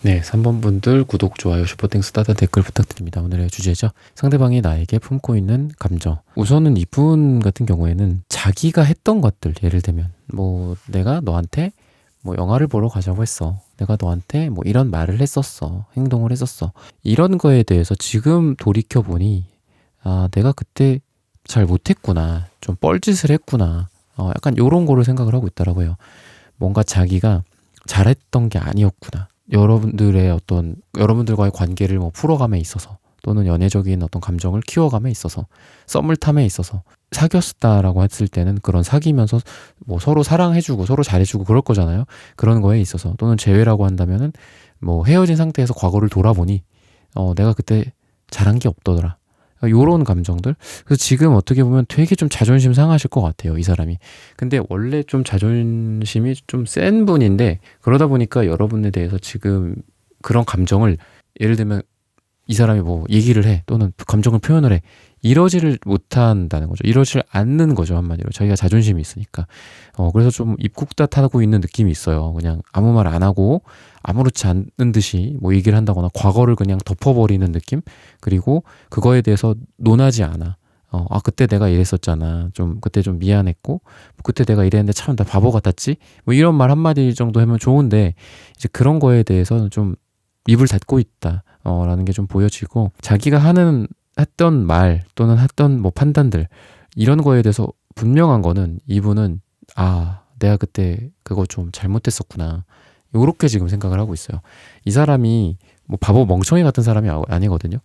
네, 3번 분들 구독, 좋아요, 슈퍼땡스, 따뜻한 댓글 부탁드립니다. 오늘의 주제죠. 상대방이 나에게 품고 있는 감정. 우선은 이분 같은 경우에는 자기가 했던 것들, 예를 들면 뭐 내가 너한테 뭐 영화를 보러 가자고 했어. 내가 너한테 뭐 이런 말을 했었어. 행동을 했었어. 이런 거에 대해서 지금 돌이켜보니 내가 그때 잘 못했구나. 좀 뻘짓을 했구나. 약간 요런 거를 생각을 하고 있더라고요. 뭔가 자기가 잘했던 게 아니었구나. 여러분들과의 관계를 뭐 풀어감에 있어서, 또는 연애적인 어떤 감정을 키워감에 있어서, 썸을 탐에 있어서, 사귀었다라고 했을 때는 그런 사귀면서 뭐 서로 사랑해주고 서로 잘해주고 그럴 거잖아요. 그런 거에 있어서, 또는 재회라고 한다면은 뭐 헤어진 상태에서 과거를 돌아보니 내가 그때 잘한 게 없더라. 요런 감정들. 그래서 지금 어떻게 보면 되게 좀 자존심 상하실 것 같아요, 이 사람이. 근데 원래 좀 자존심이 좀 센 분인데, 그러다 보니까 여러분에 대해서 지금 그런 감정을, 예를 들면 이 사람이 뭐 얘기를 해, 또는 감정을 표현을 해, 이러지를 못한다는 거죠. 이러질 않는 거죠, 한마디로. 자기가 자존심이 있으니까. 그래서 좀 입국다타고 있는 느낌이 있어요. 그냥 아무 말 안 하고 아무렇지 않은 듯이 뭐 얘기를 한다거나 과거를 그냥 덮어버리는 느낌? 그리고 그거에 대해서 논하지 않아. 그때 내가 이랬었잖아. 그때 좀 미안했고, 그때 내가 이랬는데 참 나 바보 같았지? 뭐 이런 말 한마디 정도 하면 좋은데, 이제 그런 거에 대해서는 좀 입을 닫고 있다. 라는 게 좀 보여지고, 자기가 했던 말 또는 했던 뭐 판단들, 이런 거에 대해서 분명한 거는, 이분은 내가 그때 그거 좀 잘못했었구나, 요렇게 지금 생각을 하고 있어요. 이 사람이 뭐 바보 멍청이 같은 사람이 아니거든요.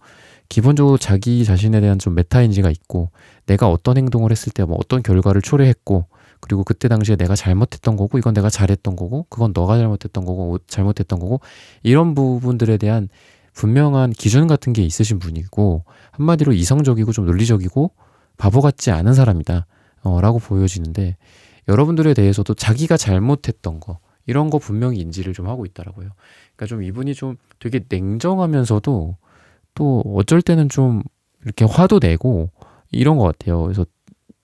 기본적으로 자기 자신에 대한 좀 메타인지가 있고, 내가 어떤 행동을 했을 때 뭐 어떤 결과를 초래했고, 그리고 그때 당시에 내가 잘못했던 거고, 이건 내가 잘했던 거고, 그건 너가 잘못했던 거고, 잘못했던 거고, 이런 부분들에 대한 분명한 기준 같은 게 있으신 분이고, 한마디로 이성적이고 좀 논리적이고 바보 같지 않은 사람이다 라고 보여지는데, 여러분들에 대해서도 자기가 잘못했던 거, 이런 거 분명히 인지를 좀 하고 있더라고요. 그러니까 좀 이분이 좀 되게 냉정하면서도 또 어쩔 때는 좀 이렇게 화도 내고 이런 것 같아요. 그래서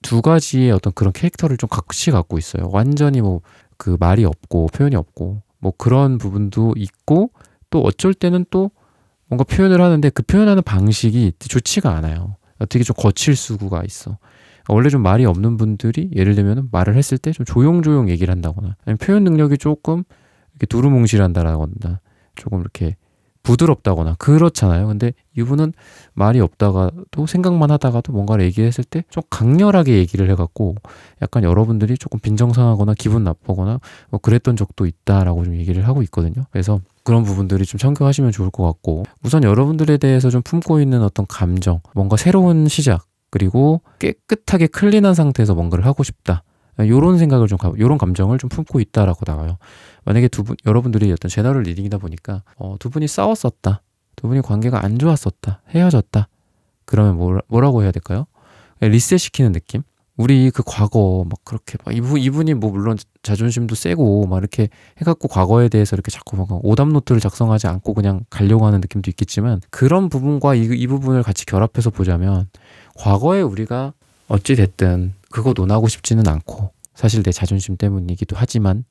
두 가지의 어떤 그런 캐릭터를 좀 같이 갖고 있어요. 완전히 뭐 그 말이 없고 표현이 없고 뭐 그런 부분도 있고, 또 어쩔 때는 또 뭔가 표현을 하는데 그 표현하는 방식이 좋지가 않아요. 되게 좀 거칠 수가 있어. 원래 좀 말이 없는 분들이 예를 들면 말을 했을 때 좀 조용조용 얘기를 한다거나, 아니면 표현 능력이 조금 이렇게 두루뭉실한다라거나, 조금 이렇게 부드럽다거나 그렇잖아요. 근데 이분은 말이 없다가도 생각만 하다가도 뭔가를 얘기했을 때 좀 강렬하게 얘기를 해갖고, 약간 여러분들이 조금 빈정상하거나 기분 나쁘거나 뭐 그랬던 적도 있다라고 좀 얘기를 하고 있거든요. 그래서 그런 부분들이 좀 참고하시면 좋을 것 같고, 우선 여러분들에 대해서 좀 품고 있는 어떤 감정, 뭔가 새로운 시작, 그리고 깨끗하게 클린한 상태에서 뭔가를 하고 싶다, 요런 생각을 요런 감정을 좀 품고 있다라고 나와요. 만약에 여러분들이 어떤 제너럴 리딩이다 보니까 두 분이 싸웠었다, 두 분이 관계가 안 좋았었다, 헤어졌다, 그러면 뭐라고 해야 될까요? 리셋 시키는 느낌? 우리 그 과거 막 그렇게 막 이분이 뭐 물론 자존심도 세고 막 이렇게 해갖고 과거에 대해서 이렇게 자꾸 막 오답 노트를 작성하지 않고 그냥 가려고 하는 느낌도 있겠지만, 그런 부분과 이 부분을 같이 결합해서 보자면, 과거에 우리가 어찌 됐든 그거 논하고 싶지는 않고, 사실 내 자존심 때문이기도 하지만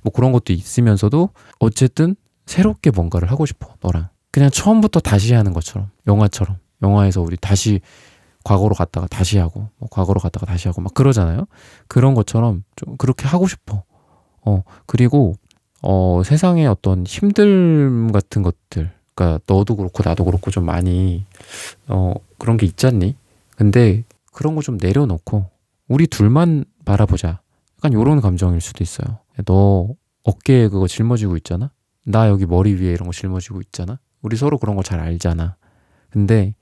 뭐 그런 것도 있으면서도 어쨌든 새롭게 뭔가를 하고 싶어, 너랑. 그냥 처음부터 다시 하는 것처럼, 영화처럼. 영화에서 우리 다시 과거로 갔다가 다시 하고, 뭐 과거로 갔다가 다시 하고 막 그러잖아요. 그런 것처럼 좀 그렇게 하고 싶어. 그리고 세상에 어떤 힘듦 같은 것들, 그러니까 너도 그렇고 나도 그렇고 좀 많이 그런 게 있지 않니? 근데 그런 거 좀 내려놓고 우리 둘만 바라보자, 약간 요런 감정일 수도 있어요. 너 어깨에 그거 짊어지고 있잖아? 나 여기 머리 위에 이런 거 짊어지고 있잖아? 우리 서로 그런 거 잘 알잖아. 근데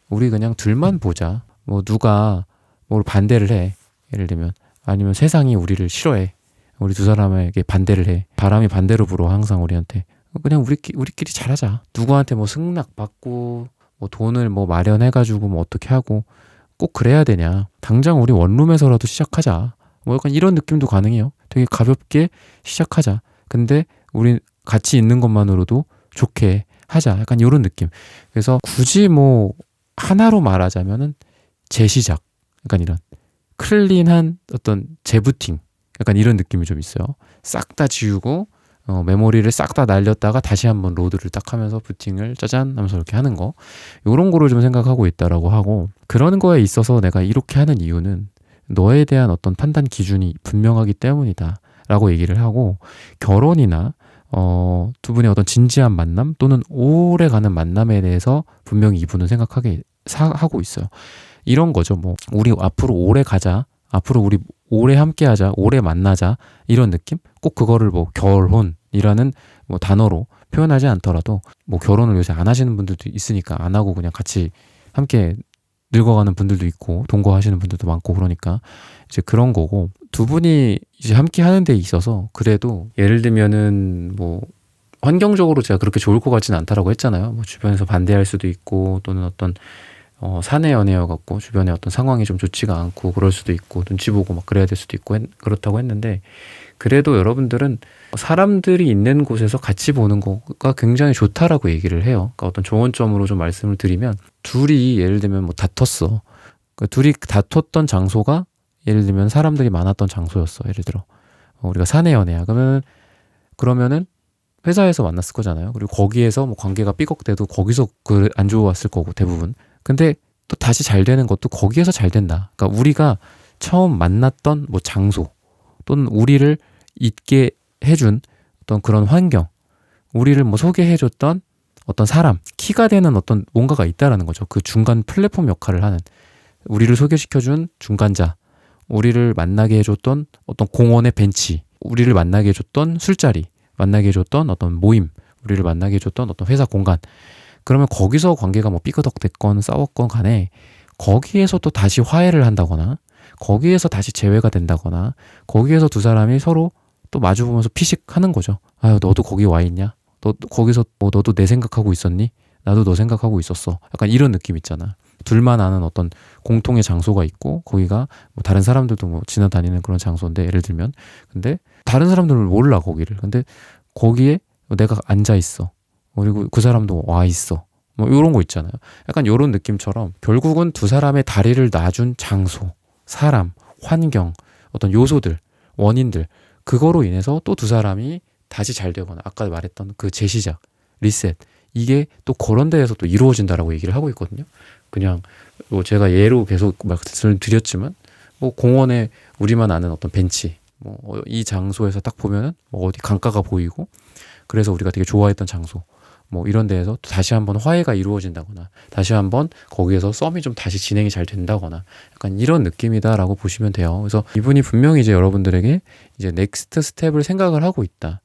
우리 그냥 둘만 보자. 뭐 누가 뭘 반대를 해. 예를 들면 아니면 세상이 우리를 싫어해. 우리 두 사람에게 반대를 해. 바람이 반대로 불어 항상 우리한테. 그냥 우리끼리 잘하자. 누구한테 뭐 승낙 받고 뭐 돈을 뭐 마련해가지고 뭐 어떻게 하고 꼭 그래야 되냐. 당장 우리 원룸에서라도 시작하자. 뭐 약간 이런 느낌도 가능해요. 되게 가볍게 시작하자. 근데 우리 같이 있는 것만으로도 좋게 하자. 약간 이런 느낌. 그래서 굳이 뭐 하나로 말하자면은 재시작. 약간 이런 클린한 어떤 재부팅. 약간 이런 느낌이 좀 있어요. 싹 다 지우고 메모리를 싹 다 날렸다가 다시 한번 로드를 딱 하면서 부팅을 짜잔 하면서 이렇게 하는 거. 요런 거를 좀 생각하고 있다라고 하고, 그런 거에 있어서 내가 이렇게 하는 이유는 너에 대한 어떤 판단 기준이 분명하기 때문이다 라고 얘기를 하고, 결혼이나 두 분의 어떤 진지한 만남 또는 오래 가는 만남에 대해서 분명히 이분은 하고 있어요. 이런 거죠. 뭐 우리 앞으로 오래 가자, 앞으로 우리 오래 함께 하자, 오래 만나자, 이런 느낌? 꼭 그거를 뭐 결혼이라는 뭐 단어로 표현하지 않더라도, 뭐 결혼을 요새 안 하시는 분들도 있으니까 안 하고 그냥 같이 함께 늙어가는 분들도 있고 동거하시는 분들도 많고, 그러니까 이제 그런 거고, 두 분이 이제 함께 하는 데 있어서 그래도 예를 들면은 뭐 환경적으로 제가 그렇게 좋을 것 같지는 않다라고 했잖아요. 뭐 주변에서 반대할 수도 있고, 또는 어떤 사내 연애여갖고 주변에 어떤 상황이 좀 좋지가 않고 그럴 수도 있고, 눈치 보고 막 그래야 될 수도 있고 그렇다고 했는데, 그래도 여러분들은 사람들이 있는 곳에서 같이 보는 거가 굉장히 좋다라고 얘기를 해요. 그러니까 어떤 조언점으로 좀 말씀을 드리면, 둘이 예를 들면 뭐 다퉜어. 그러니까 둘이 다퉜던 장소가 예를 들면 사람들이 많았던 장소였어. 예를 들어 우리가 사내 연애야. 그러면은 회사에서 만났을 거잖아요. 그리고 거기에서 뭐 관계가 삐걱대도 거기서 안 좋았을 거고 대부분. 근데 또 다시 잘 되는 것도 거기에서 잘 된다. 그러니까 우리가 처음 만났던 뭐 장소, 또는 우리를 있게 해준 어떤 그런 환경, 우리를 뭐 소개해줬던 어떤 사람, 키가 되는 어떤 뭔가가 있다라는 거죠. 그 중간 플랫폼 역할을 하는, 우리를 소개시켜준 중간자, 우리를 만나게 해줬던 어떤 공원의 벤치, 우리를 만나게 해줬던 술자리, 만나게 해줬던 어떤 모임, 우리를 만나게 해줬던 어떤 회사 공간. 그러면 거기서 관계가 뭐 삐그덕댔건 싸웠건 간에 거기에서 또 다시 화해를 한다거나, 거기에서 다시 재회가 된다거나, 거기에서 두 사람이 서로 또 마주보면서 피식하는 거죠. 아유, 너도 거기 와 있냐? 너 거기서 뭐 너도 내 생각하고 있었니? 나도 너 생각하고 있었어. 약간 이런 느낌 있잖아. 둘만 아는 어떤 공통의 장소가 있고, 거기가 뭐 다른 사람들도 뭐 지나다니는 그런 장소인데, 예를 들면 근데 다른 사람들은 몰라 거기를. 근데 거기에 내가 앉아 있어. 그리고 그 사람도 와 있어. 뭐 이런 거 있잖아요. 약간 이런 느낌처럼 결국은 두 사람의 다리를 놔준 장소, 사람, 환경, 어떤 요소들, 원인들, 그거로 인해서 또 두 사람이 다시 잘 되거나, 아까 말했던 그 재시작, 리셋, 이게 또 그런 데에서 또 이루어진다라고 얘기를 하고 있거든요. 그냥 뭐 제가 예로 계속 말씀을 드렸지만, 뭐 공원에 우리만 아는 어떤 벤치, 뭐 이 장소에서 딱 보면은 뭐 어디 강가가 보이고, 그래서 우리가 되게 좋아했던 장소, 뭐 이런 데에서 또 다시 한번 화해가 이루어진다거나, 다시 한번 거기에서 썸이 좀 다시 진행이 잘 된다거나, 약간 이런 느낌이다라고 보시면 돼요. 그래서 이분이 분명히 이제 여러분들에게 이제 넥스트 스텝을 생각을 하고 있다.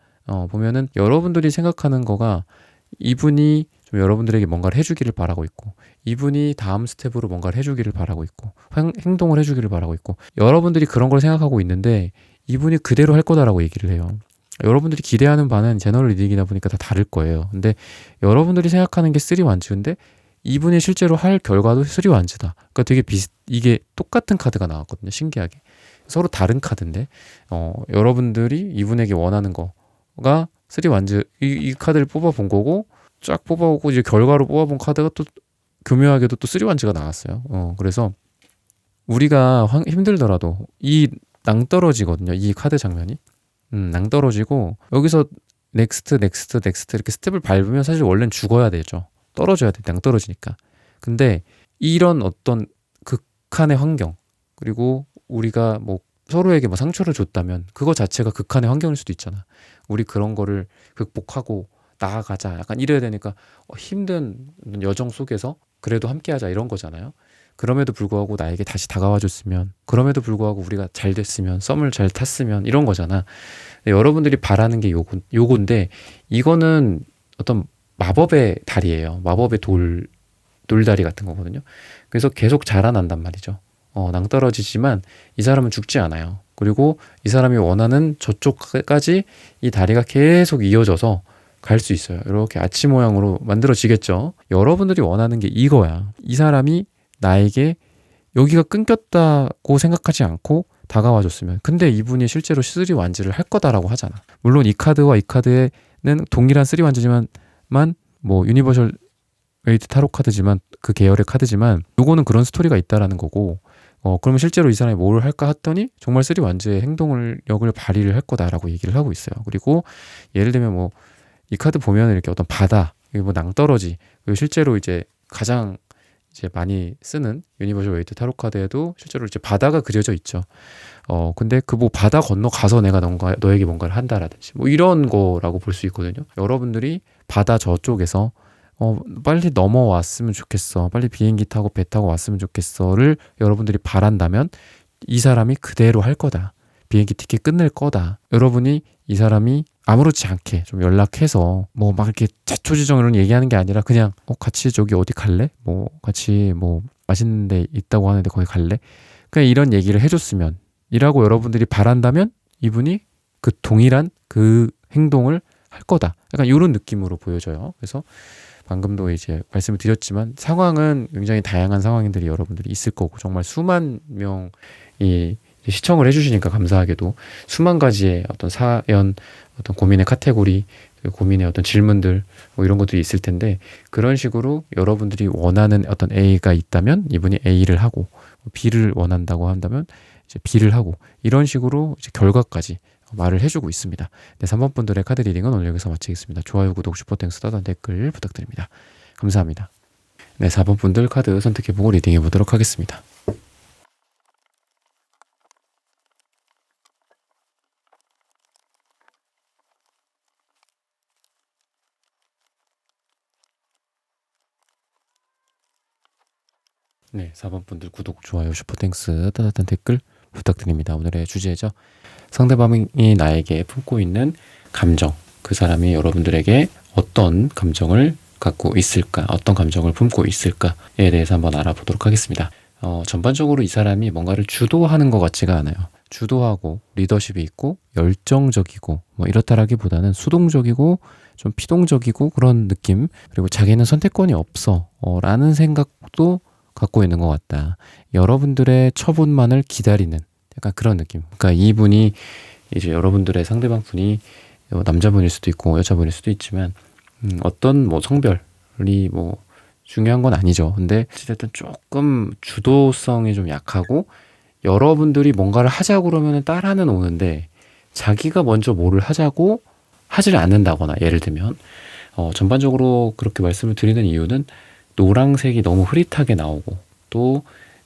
보면은 여러분들이 생각하는 거가, 이분이 좀 여러분들에게 뭔가를 해주기를 바라고 있고, 이분이 다음 스텝으로 뭔가를 해주기를 바라고 있고, 행동을 해주기를 바라고 있고, 여러분들이 그런 걸 생각하고 있는데 이분이 그대로 할 거다라고 얘기를 해요. 여러분들이 기대하는 바는 제너럴 리딩이다 보니까 다 다를 거예요. 근데 여러분들이 생각하는 게 3완즈인데 이분이 실제로 할 결과도 3완즈다. 그러니까 되게 이게 똑같은 카드가 나왔거든요. 신기하게. 서로 다른 카드인데 여러분들이 이분에게 원하는 거가 3완즈, 이 카드를 뽑아본 거고, 쫙 뽑아오고 이제 결과로 뽑아본 카드가 또 교묘하게도 또 3완즈가 나왔어요. 그래서 우리가 힘들더라도 이 낭떠러지거든요. 이 카드 장면이. 낭떠러지고, 여기서 넥스트 이렇게 스텝을 밟으면 사실 원래는 죽어야 되죠. 떨어져야 돼. 낭떠러지니까. 근데 이런 어떤 극한의 환경, 그리고 우리가 뭐 서로에게 뭐 상처를 줬다면 그거 자체가 극한의 환경일 수도 있잖아. 우리 그런 거를 극복하고 나아가자, 약간 이래야 되니까 힘든 여정 속에서 그래도 함께하자, 이런 거잖아요. 그럼에도 불구하고 나에게 다시 다가와 줬으면, 그럼에도 불구하고 우리가 잘 됐으면, 썸을 잘 탔으면, 이런 거잖아. 여러분들이 바라는 게 요건데, 이거는 어떤 마법의 다리예요. 마법의 돌다리 같은 거거든요. 그래서 계속 자라난단 말이죠. 낭떠러지지만 이 사람은 죽지 않아요. 그리고 이 사람이 원하는 저쪽까지 이 다리가 계속 이어져서 갈 수 있어요. 이렇게 아치 모양으로 만들어지겠죠. 여러분들이 원하는 게 이거야. 이 사람이 나에게 여기가 끊겼다고 생각하지 않고 다가와 줬으면. 근데 이분이 실제로 3완즈를 할 거다라고 하잖아. 물론 이 카드와 이 카드에는 동일한 3완즈지만 뭐 유니버셜 웨이트 타로 카드지만 그 계열의 카드지만 요거는 그런 스토리가 있다라는 거고, 그러면 실제로 이 사람이 뭘 할까 했더니 정말 3완즈의 행동력을 발휘를 할 거다라고 얘기를 하고 있어요. 그리고 예를 들면 뭐 이 카드 보면 이렇게 어떤 바다, 뭐 낭떠러지, 그리고 실제로 이제 가장 이제 많이 쓰는 유니버셜 웨이트 타로 카드에도 실제로 이제 바다가 그려져 있죠. 근데 그 뭐 바다 건너 가서 내가 너에게 뭔가를 한다라든지 뭐 이런 거라고 볼 수 있거든요. 여러분들이 바다 저쪽에서 빨리 넘어왔으면 좋겠어. 빨리 비행기 타고 배 타고 왔으면 좋겠어를 여러분들이 바란다면 이 사람이 그대로 할 거다. 비행기 티켓 끊을 거다. 여러분이 이 사람이 아무렇지 않게 좀 연락해서 뭐 막 이렇게 자초지종 이런 얘기하는 게 아니라 그냥 같이 저기 어디 갈래? 뭐 같이 뭐 맛있는 데 있다고 하는데 거기 갈래? 그냥 이런 얘기를 해줬으면 이라고 여러분들이 바란다면 이분이 그 동일한 그 행동을 할 거다. 약간 이런 느낌으로 보여져요. 그래서 방금도 이제 말씀을 드렸지만 상황은 굉장히 다양한 상황들이 여러분들이 있을 거고 정말 수만 명이 시청을 해주시니까 감사하게도 수만 가지의 어떤 사연, 어떤 고민의 카테고리, 고민의 어떤 질문들 뭐 이런 것들이 있을 텐데 그런 식으로 여러분들이 원하는 어떤 A가 있다면 이분이 A를 하고 B를 원한다고 한다면 이제 B를 하고 이런 식으로 이제 결과까지 말을 해주고 있습니다. 네, 3번 분들의 카드 리딩은 오늘 여기서 마치겠습니다. 좋아요, 구독, 슈퍼땡스, 따단 댓글 부탁드립니다. 감사합니다. 네, 4번 분들 카드 선택해보고 리딩해보도록 하겠습니다. 네, 4번 분들 구독, 좋아요, 슈퍼땡스, 따뜻한 댓글 부탁드립니다. 오늘의 주제죠. 상대방이 나에게 품고 있는 감정, 그 사람이 여러분들에게 어떤 감정을 갖고 있을까, 어떤 감정을 품고 있을까에 대해서 한번 알아보도록 하겠습니다. 전반적으로 이 사람이 뭔가를 주도하는 것 같지가 않아요. 주도하고 리더십이 있고 열정적이고 뭐 이렇다라기보다는 수동적이고 좀 피동적이고 그런 느낌, 그리고 자기는 선택권이 없어 라는 생각도 갖고 있는 것 같다. 여러분들의 처분만을 기다리는 약간 그런 느낌. 그러니까 이분이 이제 여러분들의 상대방 분이 남자분일 수도 있고 여자분일 수도 있지만 어떤 뭐 성별이 뭐 중요한 건 아니죠. 근데 어쨌든 조금 주도성이 좀 약하고 여러분들이 뭔가를 하자고 그러면 따라는 오는데 자기가 먼저 뭐를 하자고 하질 않는다거나, 예를 들면 전반적으로 그렇게 말씀을 드리는 이유는 노란색이 너무 흐릿하게 나오고 또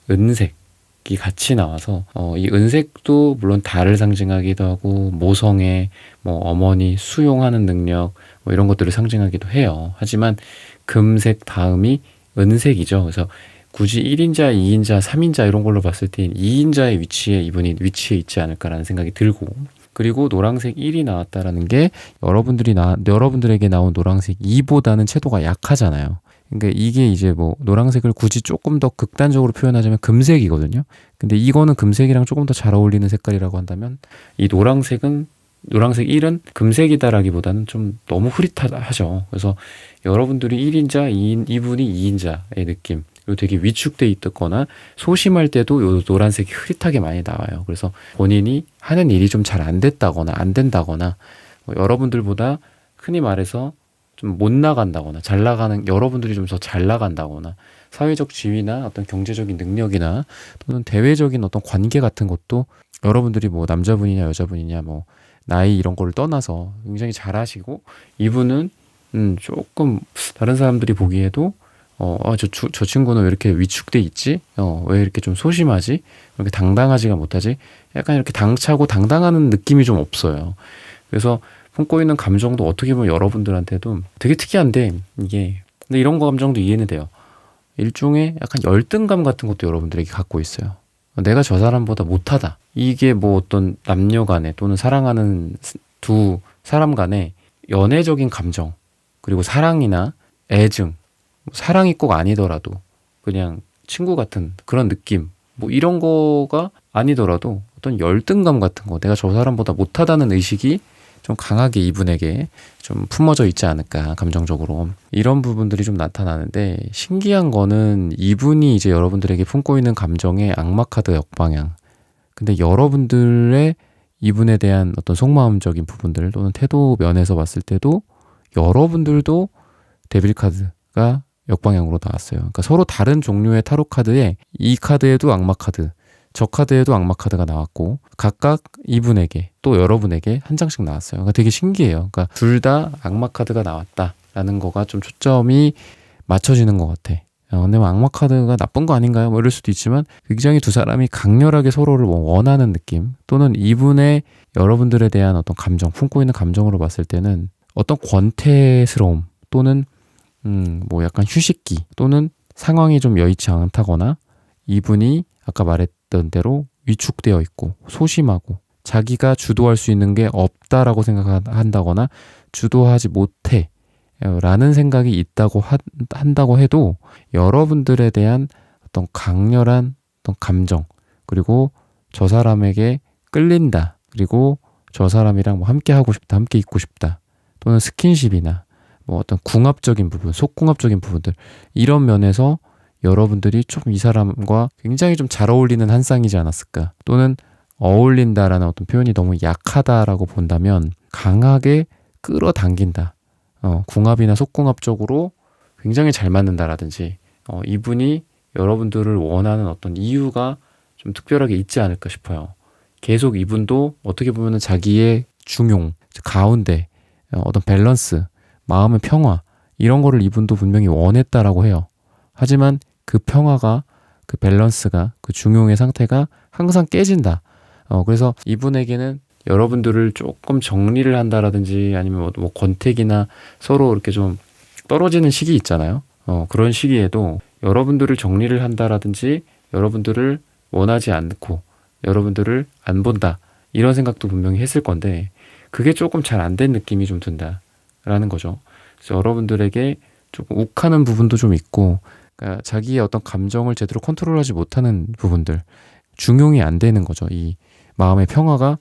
은색이 같이 나와서 이 은색도 물론 달을 상징하기도 하고 모성애, 뭐 어머니 수용하는 능력 뭐 이런 것들을 상징하기도 해요. 하지만 금색 다음이 은색이죠. 그래서 굳이 1인자, 2인자, 3인자 이런 걸로 봤을 때 2인자의 위치에 이분이 위치해 있지 않을까라는 생각이 들고, 그리고 노란색 1이 나왔다라는 게 여러분들에게 나온 노란색 2보다는 채도가 약하잖아요. 그러니까 이게 이제 뭐 노란색을 굳이 조금 더 극단적으로 표현하자면 금색이거든요. 근데 이거는 금색이랑 조금 더 잘 어울리는 색깔이라고 한다면 이 노란색 1은 금색이다라기보다는 좀 너무 흐릿하죠. 그래서 여러분들이 1인자, 2분이 2인자의 느낌, 그리고 되게 위축돼 있거나 소심할 때도 요 노란색이 흐릿하게 많이 나와요. 그래서 본인이 하는 일이 좀 잘 안 됐다거나 안 된다거나 뭐 여러분들보다 흔히 말해서 좀 못 나간다거나 잘 나가는, 여러분들이 좀 더 잘 나간다거나 사회적 지위나 어떤 경제적인 능력이나 또는 대외적인 어떤 관계 같은 것도 여러분들이 뭐 남자분이냐 여자분이냐 뭐 나이 이런 거를 떠나서 굉장히 잘하시고, 이분은 조금 다른 사람들이 보기에도 저 친구는 왜 이렇게 위축돼 있지? 왜 이렇게 좀 소심하지? 왜 이렇게 당당하지가 못하지? 약간 이렇게 당차고 당당하는 느낌이 좀 없어요. 그래서 품고 있는 감정도 어떻게 보면 여러분들한테도 되게 특이한데, 이게 근데 이런 감정도 이해는 돼요. 일종의 약간 열등감 같은 것도 여러분들에게 갖고 있어요. 내가 저 사람보다 못하다. 이게 뭐 어떤 남녀 간에 또는 사랑하는 두 사람 간에 연애적인 감정, 그리고 사랑이나 애증, 사랑이 꼭 아니더라도 그냥 친구 같은 그런 느낌, 뭐 이런 거가 아니더라도 어떤 열등감 같은 거, 내가 저 사람보다 못하다는 의식이 좀 강하게 이분에게 좀 품어져 있지 않을까, 감정적으로. 이런 부분들이 좀 나타나는데, 신기한 거는 이분이 이제 여러분들에게 품고 있는 감정의 악마 카드 역방향. 근데 여러분들의 이분에 대한 어떤 속마음적인 부분들 또는 태도 면에서 봤을 때도 여러분들도 데빌 카드가 역방향으로 나왔어요. 그러니까 서로 다른 종류의 타로 카드에 이 카드에도 악마 카드, 저 카드에도 악마 카드가 나왔고 각각 이분에게 또 여러분에게 한 장씩 나왔어요. 그러니까 되게 신기해요. 그러니까 둘 다 악마 카드가 나왔다라는 거가 좀 초점이 맞춰지는 것 같아. 근데 뭐 악마 카드가 나쁜 거 아닌가요? 뭐 이럴 수도 있지만 굉장히 두 사람이 강렬하게 서로를 원하는 느낌, 또는 이분의 여러분들에 대한 어떤 감정, 품고 있는 감정으로 봤을 때는 어떤 권태스러움 또는 뭐 약간 휴식기 또는 상황이 좀 여의치 않다거나 이분이 아까 말했던 대로 위축되어 있고 소심하고 자기가 주도할 수 있는 게 없다라고 생각한다거나 주도하지 못해 라는 생각이 있다고 한다고 해도 여러분들에 대한 어떤 강렬한 어떤 감정, 그리고 저 사람에게 끌린다, 그리고 저 사람이랑 뭐 함께 하고 싶다, 함께 있고 싶다, 또는 스킨십이나 뭐 어떤 궁합적인 부분, 속궁합적인 부분들, 이런 면에서 여러분들이 좀 이 사람과 굉장히 좀 잘 어울리는 한 쌍이지 않았을까, 또는 어울린다라는 어떤 표현이 너무 약하다라고 본다면 강하게 끌어당긴다, 궁합이나 속궁합적으로 굉장히 잘 맞는다라든지, 이분이 여러분들을 원하는 어떤 이유가 좀 특별하게 있지 않을까 싶어요. 계속 이분도 어떻게 보면 자기의 중용, 가운데, 어떤 밸런스, 마음의 평화, 이런 거를 이분도 분명히 원했다라고 해요. 하지만 그 평화가, 그 밸런스가, 그 중용의 상태가 항상 깨진다. 그래서 이분에게는 여러분들을 조금 정리를 한다라든지 아니면 뭐 권태기나 서로 이렇게 좀 떨어지는 시기 있잖아요. 그런 시기에도 여러분들을 정리를 한다라든지 여러분들을 원하지 않고 여러분들을 안 본다, 이런 생각도 분명히 했을 건데 그게 조금 잘 안 된 느낌이 좀 든다라는 거죠. 그래서 여러분들에게 조금 욱하는 부분도 좀 있고, 그러니까 자기의 어떤 감정을 제대로 컨트롤하지 못하는 부분들, 중용이 안 되는 거죠. 이 마음의 평화가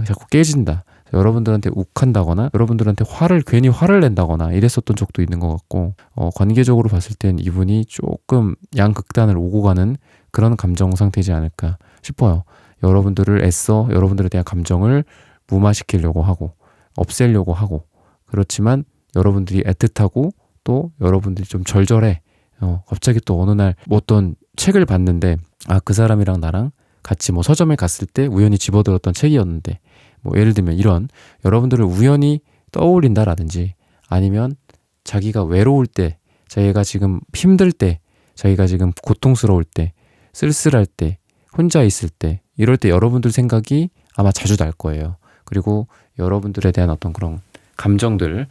자꾸 깨진다, 여러분들한테 욱한다거나 여러분들한테 괜히 화를 낸다거나 이랬었던 적도 있는 것 같고, 관계적으로 봤을 땐 이분이 조금 양극단을 오고 가는 그런 감정 상태이지 않을까 싶어요. 여러분들을 애써 여러분들에 대한 감정을 무마시키려고 하고 없애려고 하고, 그렇지만 여러분들이 애틋하고 또 여러분들이 좀 절절해. 갑자기 또 어느 날 뭐 어떤 책을 봤는데 그 사람이랑 나랑 같이 뭐 서점에 갔을 때 우연히 집어들었던 책이었는데, 뭐 예를 들면 이런 여러분들을 우연히 떠올린다라든지, 아니면 자기가 외로울 때, 자기가 지금 힘들 때, 자기가 지금 고통스러울 때, 쓸쓸할 때, 혼자 있을 때, 이럴 때 여러분들 생각이 아마 자주 날 거예요. 그리고 여러분들에 대한 어떤 그런 감정들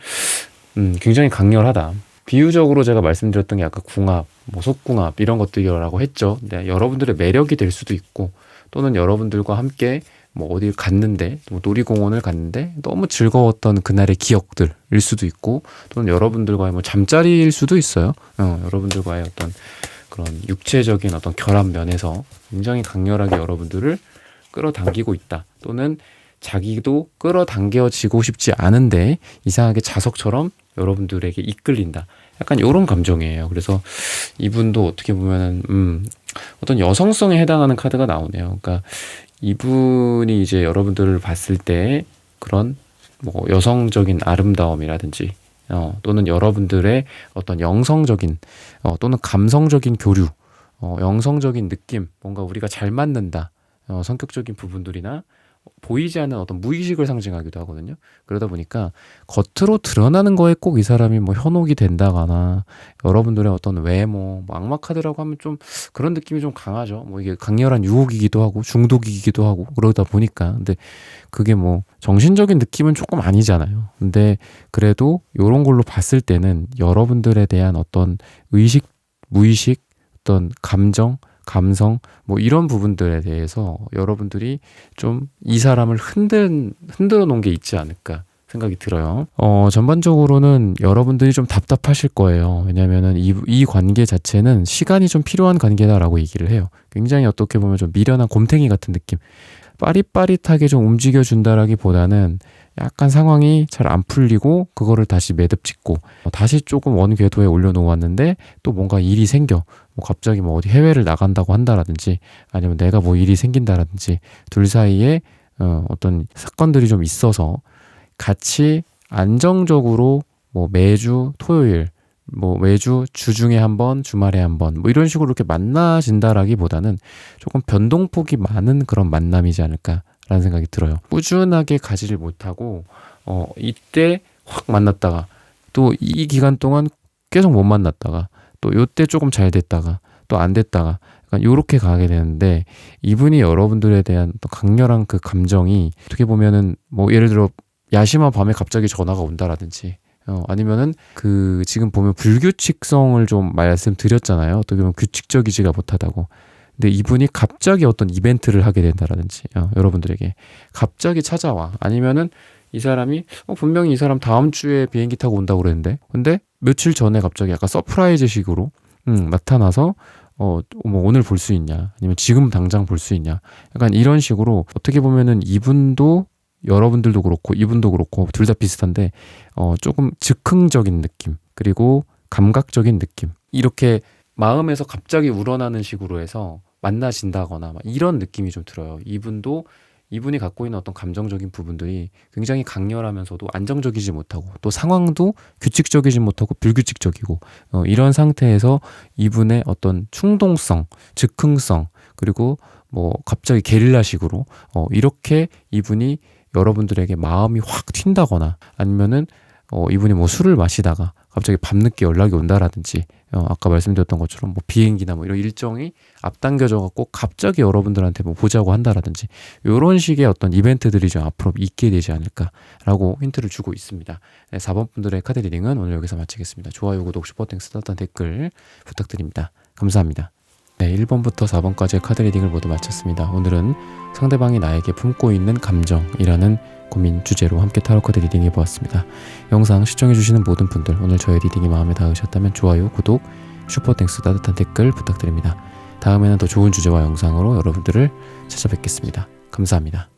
굉장히 강렬하다. 비유적으로 제가 말씀드렸던 게 아까 궁합, 뭐 속궁합 이런 것들이라고 했죠. 네, 여러분들의 매력이 될 수도 있고, 또는 여러분들과 함께 뭐 어딜 갔는데, 뭐 놀이공원을 갔는데 너무 즐거웠던 그날의 기억들일 수도 있고, 또는 여러분들과의 뭐 잠자리일 수도 있어요. 여러분들과의 어떤 그런 육체적인 어떤 결합 면에서 굉장히 강렬하게 여러분들을 끌어당기고 있다, 또는 자기도 끌어당겨지고 싶지 않은데 이상하게 자석처럼 여러분들에게 이끌린다, 약간 이런 감정이에요. 그래서 이분도 어떻게 보면은 어떤 여성성에 해당하는 카드가 나오네요. 그러니까 이분이 이제 여러분들을 봤을 때 그런 뭐 여성적인 아름다움이라든지, 또는 여러분들의 어떤 영성적인 또는 감성적인 교류, 영성적인 느낌, 뭔가 우리가 잘 맞는다, 성격적인 부분들이나 보이지 않는 어떤 무의식을 상징하기도 하거든요. 그러다 보니까 겉으로 드러나는 거에 꼭 이 사람이 뭐 현혹이 된다거나, 여러분들의 어떤 외모, 뭐 악마 카드라고 하면 좀 그런 느낌이 좀 강하죠. 뭐 이게 강렬한 유혹이기도 하고 중독이기도 하고 그러다 보니까. 근데 그게 뭐 정신적인 느낌은 조금 아니잖아요. 근데 그래도 이런 걸로 봤을 때는 여러분들에 대한 어떤 의식, 무의식, 어떤 감정, 감성, 뭐 이런 부분들에 대해서 여러분들이 좀 이 사람을 흔들어 놓은 게 있지 않을까, 생각이 들어요. 전반적으로는 여러분들이 좀 답답하실 거예요. 왜냐면은 이 관계 자체는 시간이 좀 필요한 관계다라고 얘기를 해요. 굉장히 어떻게 보면 좀 미련한 곰탱이 같은 느낌. 빠릿빠릿하게 좀 움직여준다라기보다는 약간 상황이 잘 안 풀리고 그거를 다시 매듭 짓고 다시 조금 원궤도에 올려놓았는데 또 뭔가 일이 생겨. 뭐 갑자기 뭐 어디 해외를 나간다고 한다라든지 아니면 내가 뭐 일이 생긴다라든지 둘 사이에 어떤 사건들이 좀 있어서 같이 안정적으로 뭐 매주 토요일 뭐 매주 주중에 한 번, 주말에 한 번, 뭐 이런 식으로 이렇게 만나진다라기보다는 조금 변동폭이 많은 그런 만남이지 않을까라는 생각이 들어요. 꾸준하게 가지를 못하고, 이때 확 만났다가, 또 이 기간 동안 계속 못 만났다가, 또 요때 조금 잘 됐다가, 또 안 됐다가, 약간 요렇게 가게 되는데, 이분이 여러분들에 대한 또 강렬한 그 감정이 어떻게 보면은 뭐 예를 들어 야심한 밤에 갑자기 전화가 온다라든지, 아니면은 그 지금 보면 불규칙성을 좀 말씀드렸잖아요. 어떻게 보면 규칙적이지가 못하다고. 근데 이분이 갑자기 어떤 이벤트를 하게 된다라든지 여러분들에게 갑자기 찾아와. 아니면은 이 사람이 분명히 이 사람 다음 주에 비행기 타고 온다고 그랬는데 근데 며칠 전에 갑자기 약간 서프라이즈식으로 나타나서 뭐 오늘 볼 수 있냐 아니면 지금 당장 볼 수 있냐 약간 이런 식으로 어떻게 보면은 이분도 여러분들도 그렇고 이분도 그렇고 둘 다 비슷한데 조금 즉흥적인 느낌 그리고 감각적인 느낌 이렇게 마음에서 갑자기 우러나는 식으로 해서 만나진다거나 막 이런 느낌이 좀 들어요. 이분이 갖고 있는 어떤 감정적인 부분들이 굉장히 강렬하면서도 안정적이지 못하고 또 상황도 규칙적이지 못하고 불규칙적이고 이런 상태에서 이분의 어떤 충동성, 즉흥성 그리고 뭐 갑자기 게릴라식으로 이렇게 이분이 여러분들에게 마음이 확 튄다거나 아니면은 이분이 뭐 술을 마시다가 갑자기 밤늦게 연락이 온다라든지 아까 말씀드렸던 것처럼 뭐 비행기나 뭐 이런 일정이 앞당겨져 갖고 갑자기 여러분들한테 뭐 보자고 한다라든지 이런 식의 어떤 이벤트들이 좀 앞으로 있게 되지 않을까라고 힌트를 주고 있습니다. 네, 4번 분들의 카드 리딩은 오늘 여기서 마치겠습니다. 좋아요, 구독, 슈퍼땡스, 따뜻한 댓글 부탁드립니다. 감사합니다. 네, 1번부터 4번까지의 카드 리딩을 모두 마쳤습니다. 오늘은 상대방이 나에게 품고 있는 감정이라는 고민 주제로 함께 타로 카드 리딩 해보았습니다. 영상 시청해주시는 모든 분들 오늘 저의 리딩이 마음에 닿으셨다면 좋아요, 구독, 슈퍼땡스, 따뜻한 댓글 부탁드립니다. 다음에는 더 좋은 주제와 영상으로 여러분들을 찾아뵙겠습니다. 감사합니다.